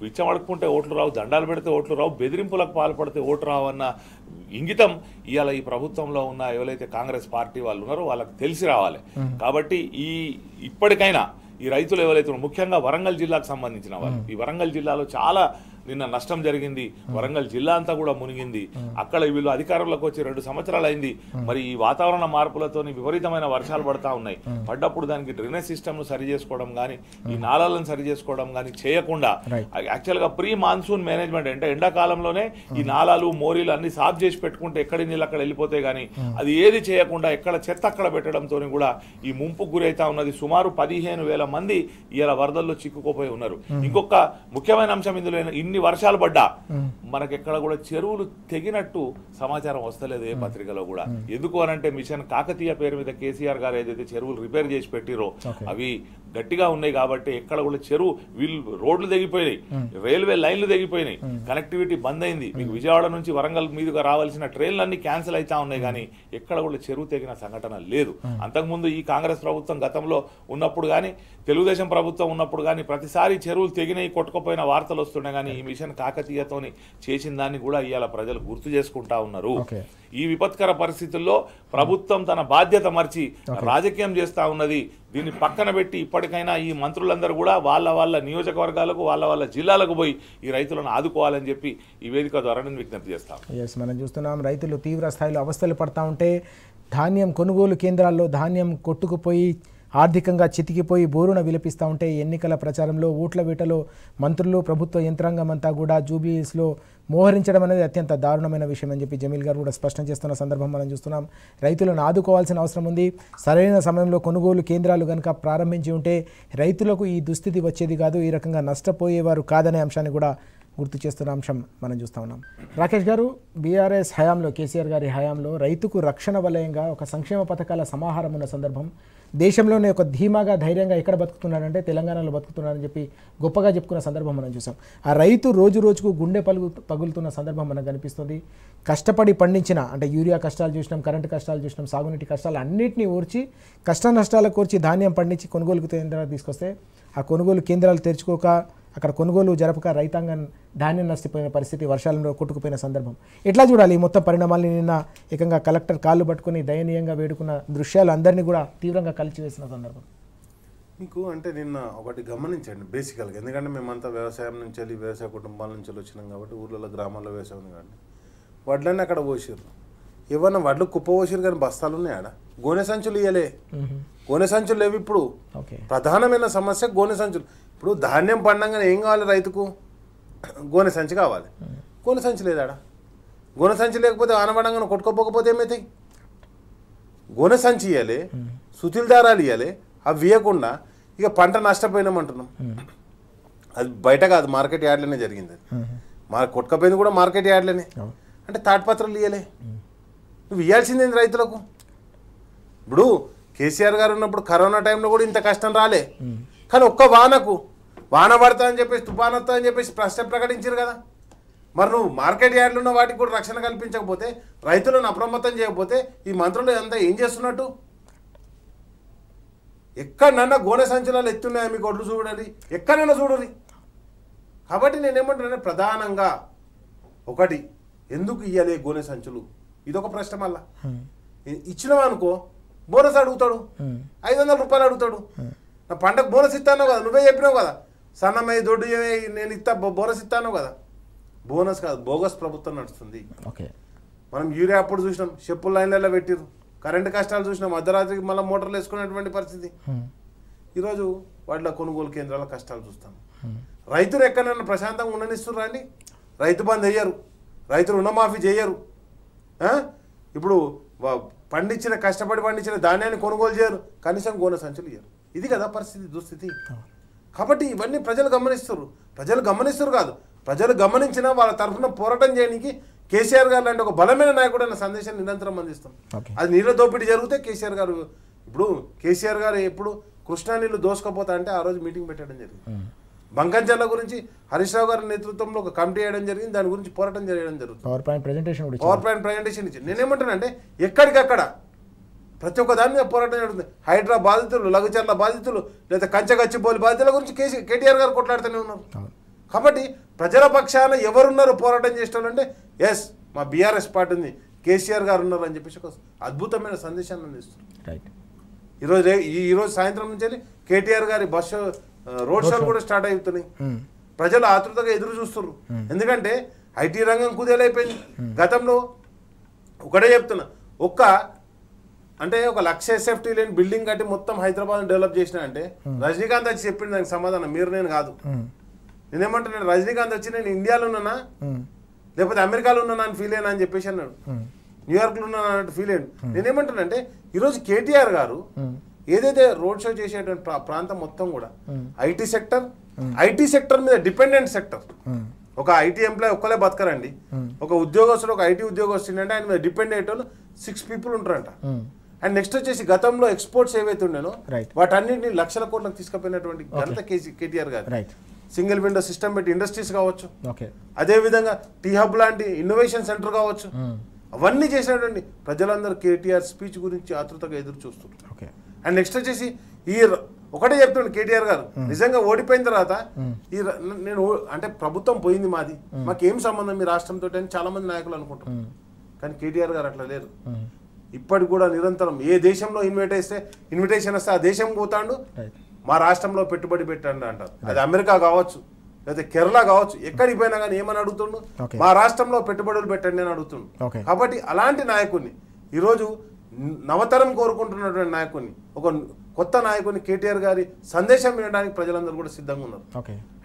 బిచ్చం అడుక్కుంటే ఓట్లు రావు, దండాలు పెడితే ఓట్లు రావు, బెదిరింపులకు పాల్పడితే ఓటు రావు అన్న ఇంగితం ఇవాళ ఈ ప్రభుత్వంలో ఉన్న ఎవరైతే కాంగ్రెస్ పార్టీ వాళ్ళు ఉన్నారో వాళ్ళకి తెలిసి రావాలి. కాబట్టి ఇప్పటికైనా ఈ రైతులు ఎవరైతే ముఖ్యంగా వరంగల్ జిల్లాకు సంబంధించిన వాళ్ళు, ఈ వరంగల్ జిల్లాలో చాలా నిన్న నష్టం జరిగింది. వరంగల్ జిల్లా అంతా కూడా మునిగింది. అక్కడ వీళ్ళు అధికారంలోకి వచ్చి 2 సంవత్సరాలు అయింది. మరి ఈ వాతావరణ మార్పులతో విపరీతమైన వర్షాలు పడతా ఉన్నాయి. పడ్డప్పుడు దానికి డ్రైనేజ్ సిస్టమ్ ను సరి చేసుకోవడం కానీ, ఈ నాళాలను సరి చేసుకోవడం కానీ చేయకుండా యాక్చువల్గా ప్రీ మాన్సూన్ మేనేజ్మెంట్ అంటే ఎండాకాలంలోనే ఈ నాళాలు, మోరీలు అన్ని సాఫ్ చేసి పెట్టుకుంటే ఎక్కడి నీళ్ళు అక్కడ వెళ్ళిపోతాయి. కానీ అది ఏది చేయకుండా ఎక్కడ చెత్త అక్కడ పెట్టడంతో కూడా ఈ ముంపుకు గురైతా ఉన్నది. సుమారు 15,000 మంది ఇలా వరదల్లో చిక్కుకోపోయి ఉన్నారు. ఇంకొక ముఖ్యమైన అంశం ఇందులో, ఇన్ని వర్షాలు పడ్డా మనకెక్కడ కూడా చెరువులు తెగినట్టు సమాచారం వస్తలేదు ఏ పత్రికలో కూడా. ఎందుకు అనంటే మిషన్ కాకతీయ పేరు మీద కేసీఆర్ గారు ఏదైతే చెరువులు రిపేర్ చేసి పెట్టిరో అవి గట్టిగా ఉన్నాయి కాబట్టి ఎక్కడ కూడా చెరువు వీళ్ళు రోడ్లు తెగిపోయినాయి, రైల్వే లైన్లు తెగిపోయినాయి, కనెక్టివిటీ బంద్ అయింది. మీకు విజయవాడ నుంచి వరంగల్ మీదుగా రావాల్సిన ట్రైన్లన్నీ క్యాన్సిల్ అవుతా ఉన్నాయి. కానీ ఎక్కడ కూడా చెరువు తెగిన సంఘటన లేదు. అంతకుముందు ఈ కాంగ్రెస్ ప్రభుత్వం గతంలో ఉన్నప్పుడు కానీ, తెలుగుదేశం ప్రభుత్వం ఉన్నప్పుడు కానీ ప్రతిసారి చెరువులు తెగినాయి, కొట్టుకుపోయిన వార్తలు వస్తున్నాయి. కానీ ఈ మిషన్ కాకతీయతోని చేసిన దాన్ని కూడా ఇవాళ ప్రజలు గుర్తు చేసుకుంటా ఉన్నారు. ఓకే. ఈ విపత్కర పరిస్థితుల్లో ప్రభుత్వం తన బాధ్యత మర్చి రాజకీయం చేస్తూ ఉన్నది. దీన్ని పక్కన పెట్టి ఇప్పటికైనా ఈ మంత్రులందరూ కూడా వాళ్ళ నియోజకవర్గాలకు వాళ్ళ జిల్లాలకు పోయి ఈ రైతులను ఆదుకోవాలని చెప్పి ఈ వేదిక ద్వారా నేను విజ్ఞప్తి చేస్తాను. ఎస్, మనం చూస్తున్నాం రైతులు తీవ్ర స్థాయిలో అవస్థలు పడతా ఉంటే ధాన్యం కొనుగోలు కేంద్రాల్లో ధాన్యం కొట్టుకుపోయి ఆర్థికంగా చితికిపోయి బోరున విలపిస్తూ ఉంటే ఎన్నికల ప్రచారంలో ఓట్ల వేటలో మంత్రులు ప్రభుత్వ యంత్రాంగం అంతా కూడా జూబ్లీహిల్స్లో మోహరించడం అనేది అత్యంత దారుణమైన విషయం అని చెప్పి జమీల్ గారు కూడా స్పష్టం చేస్తున్న సందర్భం మనం చూస్తున్నాం. రైతులను ఆదుకోవాల్సిన అవసరం ఉంది. సరైన సమయంలో కొనుగోలు కేంద్రాలు కనుక ప్రారంభించి ఉంటే రైతులకు ఈ దుస్థితి వచ్చేది కాదు, ఈ రకంగా నష్టపోయేవారు కాదనే అంశాన్ని కూడా గుర్తు చేస్తున్న అంశం మనం చూస్తూ ఉన్నాం. రాకేష్ గారు, బీఆర్ఎస్ హయాంలో, కేసీఆర్ గారి హయాంలో రైతుకు రక్షణ వలయంగా ఒక సంక్షేమ పథకాల సమాహారం ఉన్న సందర్భం, దేశంలోనే ఒక ధీమాగా ధైర్యంగా ఎక్కడ బతుకుతున్నాడంటే తెలంగాణలో బతుకుతున్నాడని చెప్పి గొప్పగా చెప్పుకున్న సందర్భం మనం చూసాం. ఆ రైతు రోజు రోజుకు గుండె పగులుతున్న సందర్భం మనకు కనిపిస్తుంది. కష్టపడి పండించిన, అంటే యూరియా కష్టాలు చూసినాం, కరెంటు కష్టాలు చూసినాం, సాగునీటి కష్టాలు అన్నింటినీ ఓర్చి కష్ట నష్టాల కోర్చి ధాన్యం పండించి కొనుగోలు కేంద్రాలు తీసుకొస్తే ఆ కొనుగోలు కేంద్రాలు తెరుచుకోక అక్కడ కొనుగోలు జరపక రైతాంగం ధాన్యం నష్టపోయిన పరిస్థితి, వర్షాలలో కొట్టుకుపోయిన సందర్భం. ఎట్లా చూడాలి ఈ మొత్తం పరిణామాలని? నిన్న ఏకంగా కలెక్టర్ కాళ్ళు పట్టుకుని దయనీయంగా వేడుకున్న దృశ్యాలు అందరినీ కూడా తీవ్రంగా కలిచివేసిన సందర్భం. మీకు అంటే నిన్న ఒకటి గమనించండి బేసికల్గా, ఎందుకంటే మేమంతా వ్యవసాయం నుంచి వెళ్ళి వ్యవసాయ కుటుంబాల నుంచి వచ్చినాం కాబట్టి ఊళ్ళలో గ్రామాల్లో వ్యవసాయం ఉంది కాబట్టి వడ్లన్నీ అక్కడ పోసారు. ఏమన్నా వడ్లు కుప్ప పోసారు కానీ బస్తాలు ఉన్నాయి ఆడ. గోనె సంచులు ఇయ్యలే, గోనె సంచులు లేవు. ఇప్పుడు ప్రధానమైన సమస్య గోనె సంచులు. ఇప్పుడు ధాన్యం పండంగానే ఏం కావాలి రైతుకు? గోనె సంచి కావాలి. గోనె సంచి లేదాడా? గోనె సంచి లేకపోతే ఆనపడంగానే కొట్టుకోపోకపోతే ఏమవుతాయి? గోనె సంచి ఇవ్వాలి, సుతిల్ దారాలు ఇవ్వాలి. అవి ఇవ్వకుండా ఇక పంట నష్టపోయినామంటున్నాం. అది బయట కాదు, మార్కెట్ యార్డ్లోనే జరిగింది. కొట్టుకపోయింది కూడా మార్కెట్ యార్డ్లోనే. అంటే తాటిపత్రాలు ఇవ్వలే. నువ్వు ఇవ్వాల్సిందేంది రైతులకు? ఇప్పుడు కేసీఆర్ గారు ఉన్నప్పుడు కరోనా టైంలో కూడా ఇంత కష్టం రాలే. కానీ ఒక్క వాన పడతా అని చెప్పేసి, తుఫాన్ వస్తా అని చెప్పేసి ప్రకటించారు కదా. మరి నువ్వు మార్కెట్ యార్డ్లు ఉన్న వాటికి కూడా రక్షణ కల్పించకపోతే, రైతులను అప్రమత్తం చేయకపోతే ఈ మంత్రులు అంతా ఏం చేస్తున్నట్టు? ఎక్కడన్నా గోనె సంచులాలు ఎత్తున్నాయా మీకు? ఒడ్లు చూడాలి, ఎక్కడైనా చూడాలి. కాబట్టి నేనేమంటున్నా, ప్రధానంగా ఒకటి, ఎందుకు ఇవ్వాలి గోనె సంచులు? ఇదొక ప్రశ్న. మళ్ళా ఇచ్చినవనుకో బోనస్ అడుగుతాడు, 500 రూపాయలు అడుగుతాడు. నా పంటకు బోనస్ ఇస్తాను కదా, నువ్వే చెప్పినావు కదా, సన్నమై దొడ్డు నేను ఇస్తా బోనస్ ఇస్తాను కదా. బోనస్ కాదు, బోగస్ ప్రభుత్వం నడుస్తుంది. మనం యూరియా అప్పుడు చూసినాం, చెప్పుల లైన్లలో పెట్టిరు. కరెంటు కష్టాలు చూసినాం, అర్ధరాత్రికి మళ్ళీ మోటార్లు వేసుకునేటువంటి పరిస్థితి. ఈరోజు వాటిలో కొనుగోలు కేంద్రాల కష్టాలు చూస్తాం. రైతులు ఎక్కడైనా ప్రశాంతంగా ఉండనిస్తుర్రా అండి? రైతు బంద్ వేయరు, రైతు రుణమాఫీ చేయరు. ఇప్పుడు కష్టపడి పండించిన ధాన్యాన్ని కొనుగోలు చేయరు, కనీసం గోనె సంచులు ఇయ్యరు. ఇది కదా పరిస్థితి, దుస్థితి. కాబట్టి ఇవన్నీ ప్రజలు గమనిస్తారు కాదు, ప్రజలు గమనించినా వాళ్ళ తరఫున పోరాటం చేయడానికి కేసీఆర్ గారు లాంటి ఒక బలమైన నాయకుడు అన్న సందేశాన్ని నిరంతరం అందిస్తాం. అది నీళ్ళ దోపిడీ జరిగితే కేసీఆర్ గారు, ఇప్పుడు కేసీఆర్ గారు ఎప్పుడు కృష్ణా నీళ్లు దోసుకపోతా అంటే ఆ రోజు మీటింగ్ పెట్టడం జరిగింది. బంకంచర్ల గురించి హరీష్ రావు గారి నేతృత్వంలో ఒక కమిటీ వేయడం జరిగింది, దాని గురించి పోరాటం చేయడం జరుగుతుంది. పవర్ పాయింట్ ప్రజెంటేషన్ ఇచ్చి నేనేమంటానంటే, ఎక్కడికక్కడ ప్రతి ఒక్క దాని మీద పోరాటం జరుగుతుంది. హైడ్రా బాధితులు, లఘుచర్ల బాధితులు, లేదా కంచగచ్చిబౌలి బాధితుల గురించి కేటీఆర్ గారు కొట్లాడుతూనే ఉన్నారు. కాబట్టి ప్రజల పక్షాన ఎవరున్నారు పోరాటం చేసేవాళ్ళంటే, ఎస్ మా బీఆర్ఎస్ పార్టీ ఉంది, కేసీఆర్ గారు ఉన్నారు అని చెప్పేసి ఒక అద్భుతమైన సందేశాన్ని అందిస్తారు. ఈరోజు సాయంత్రం నుంచి కేటీఆర్ గారి బస్సు రోడ్ షోలు కూడా స్టార్ట్ అవుతున్నాయి. ప్రజలు ఆతృతగా ఎదురు చూస్తున్నారు. ఎందుకంటే ఐటీ రంగం కుదేలైపోయింది. గతంలో ఒకటే చెప్తున్నా, ఒక 1,00,000 SFT లేని బిల్డింగ్ కట్టి మొత్తం హైదరాబాద్ డెవలప్ చేసిన అంటే రజనీకాంత్ వచ్చి చెప్పింది దానికి సమాధానం, మీరు నేను కాదు. నేనేమంటున్నాను, రజనీకాంత్ వచ్చి నేను ఇండియాలో ఉన్నానా లేకపోతే అమెరికాలో ఉన్నానా అని ఫీల్ అయినా అని చెప్పేసి అన్నాడు, న్యూయార్క్లో ఉన్నానా అన్నట్టు ఫీల్ అయ్యాడు. నేనేమంటానంటే, ఈరోజు కేటీఆర్ గారు ఏదైతే రోడ్ షో చేసేటువంటి ప్రాంతం మొత్తం కూడా ఐటీ సెక్టర్ మీద డిపెండెంట్ సెక్టర్. ఒక ఐటీ ఎంప్లాయ్ ఒక్కలే బతకరండి. ఒక ఉద్యోగస్తుడు, ఒక ఐటీ ఉద్యోగస్తుడు అంటే ఆయన మీద డిపెండ్ అయ్యేటోళ్ళు 6 people ఉంటారంట. అండ్ నెక్స్ట్ వచ్చేసి గతంలో ఎక్స్పోర్ట్స్ ఏవైతే ఉండేనో వాటన్నింటినీ లక్షల కోట్లకు తీసుకుపోయినటువంటి ఘనత కేటీఆర్ గారు. సింగిల్ విండో సిస్టమ్ పెట్టి ఇండస్ట్రీస్ కావచ్చు, అదే విధంగా టీ హబ్ లాంటి ఇన్నోవేషన్ సెంటర్ కావచ్చు, అవన్నీ చేసినటువంటి ప్రజలందరూ కేటీఆర్ స్పీచ్ గురించి ఆతృతగా ఎదురు చూస్తున్నారు. అండ్ నెక్స్ట్ వచ్చేసి ఈ ఒకటే చెప్తుండే కేటీఆర్ గారు నిజంగా ఓడిపోయిన తర్వాత నేను అంటే ప్రభుత్వం పోయింది మాది, మాకేం సంబంధం మీ రాష్ట్రంతో అని చాలా మంది నాయకులు అనుకుంటారు. కానీ కేటీఆర్ గారు అట్లా లేరు. ఇప్పటికి కూడా నిరంతరం ఏ దేశంలో ఇన్విటేషన్ వస్తే ఆ దేశం పోతాడు, మా రాష్ట్రంలో పెట్టుబడి పెట్టండి అంటారు. అది అమెరికా కావచ్చు, లేదా కేరళ కావచ్చు, ఎక్కడికి పోయినా కానీ ఏమని అడుగుతుండు, మా రాష్ట్రంలో పెట్టుబడులు పెట్టండి అని అడుగుతుండు. కాబట్టి అలాంటి నాయకుడిని ఈరోజు నవతరం కోరుకుంటున్నటువంటి నాయకుడిని, ఒక కొత్త నాయకుడిని కేటీఆర్ గారి సందేశం వినడానికి ప్రజలందరూ కూడా సిద్ధంగా ఉన్నారు.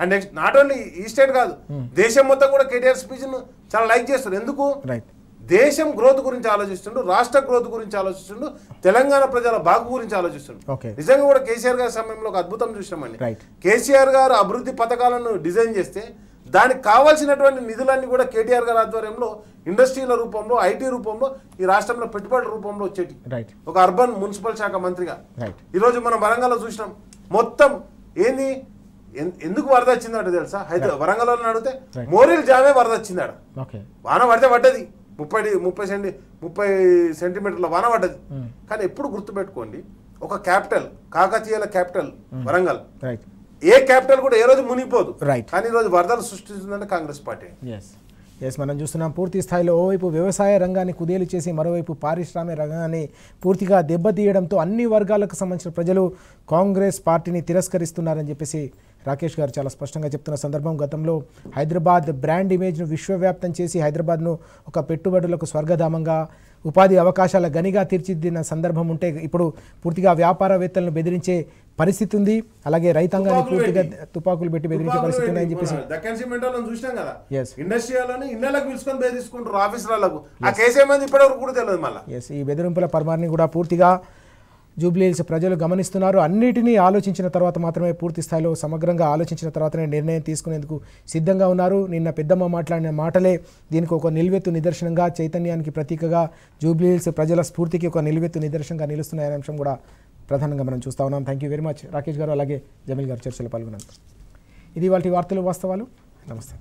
అండ్ నెక్స్ట్ నాట్ ఓన్లీ ఈ స్టేట్ కాదు, దేశం మొత్తం కూడా కేటీఆర్ స్పీచ్ ను చాలా లైక్ చేస్తారు. ఎందుకు? దేశం గ్రోత్ గురించి ఆలోచిస్తుండు, రాష్ట్ర గ్రోత్ గురించి ఆలోచిస్తుండు, తెలంగాణ ప్రజల బాగు గురించి ఆలోచిస్తుండు. నిజంగా కూడా కేసీఆర్ గారి సమయంలో ఒక అద్భుతం చూసినామండి. కేసీఆర్ గారు అభివృద్ధి పథకాలను డిజైన్ చేస్తే దానికి కావాల్సినటువంటి నిధులన్నీ కూడా కేటీఆర్ గారి ఆధ్వర్యంలో ఇండస్ట్రీల రూపంలో, ఐటీ రూపంలో, ఈ రాష్ట్రంలో పెట్టుబడుల రూపంలో వచ్చేటి. ఒక అర్బన్ మున్సిపల్ శాఖ మంత్రిగా ఈరోజు మనం వరంగల్లో చూసినాం. మొత్తం ఏంది, ఎందుకు వరద వచ్చిందట తెలుసా? వరంగల్లో అడిగితే మోరీల్ జామే వరద వచ్చిందట. వాన పడితే పడ్డది, 30 సెంటీమీటర్ల వాన పడ్డది. కానీ ఎప్పుడు గుర్తుపెట్టుకోండి, ఒక క్యాపిటల్, కాకతీయుల క్యాపిటల్ వరంగల్, ఏ క్యాపిటల్ కూడా ఏ రోజు మునిగిపోదు. కానీ ఈ రోజు వరదలు సృష్టిస్తుందంటే కాంగ్రెస్ పార్టీ. మనం చూస్తున్నాం పూర్తి స్థాయిలో ఓవైపు వ్యవసాయ రంగాన్ని కుదేలు చేసి మరోవైపు పారిశ్రామిక రంగాన్ని పూర్తిగా దెబ్బతీయడంతో అన్ని వర్గాలకు సంబంధించిన ప్రజలు కాంగ్రెస్ పార్టీని తిరస్కరిస్తున్నారని చెప్పేసి రాకేష్ గారు చాలా స్పష్టంగా చెప్తున్న సందర్భం. గతంలో హైదరాబాద్ బ్రాండ్ ఇమేజ్ను విశ్వవ్యాప్తం చేసి హైదరాబాద్ను ఒక పెట్టుబడులకు స్వర్గధామంగా, ఉపాధి అవకాశాల గనిగా తీర్చిదిద్దిన సందర్భం ఉంటే ఇప్పుడు పూర్తిగా వ్యాపారవేత్తలను బెదిరించే పరిస్థితి ఉంది. అలాగే రైతాంగాన్ని పూర్తిగా తుపాకులు పెట్టి బెదిరించే పరిస్థితి ఉందని చెప్పేసి దక్కన్ సిమెంట్ వాళ్ళని చూసినాం కదా, ఇండస్ట్రియల్లోని ఇళ్ళకి పిలుచుకొని బెదిరించుకుంటారు ఆఫీసర్లకు. ఆ కేసు ఏమైంది ఇప్పటివరకు కూడా తెలియదు. మళ్ళీ ఈ బెదిరింపుల పరమాన్ని కూడా పూర్తిగా జూబ్లీహిల్స్ ప్రజలు గమనిస్తున్నారు. అన్నిటినీ ఆలోచించిన తర్వాత మాత్రమే, పూర్తి స్థాయిలో సమగ్రంగా ఆలోచించిన తర్వాతనే నిర్ణయం తీసుకునేందుకు సిద్ధంగా ఉన్నారు. నిన్న పెద్దమ్మ మాట్లాడిన మాటలే దీనికి ఒక నిలువెత్తు నిదర్శనంగా, చైతన్యానికి ప్రతీకగా, జూబ్లీహిల్స్ ప్రజల స్ఫూర్తికి ఒక నిలువెత్తు నిదర్శనంగా నిలుస్తున్నాయనే అంశం కూడా ప్రధానంగా మనం చూస్తూ ఉన్నాం. Thank you very much Rakesh గారు, అలాగే జమీల్ గారు చర్చలో పాల్గొన్నారు. ఇది వాటి వార్తలు వాస్తవాలు. నమస్తే.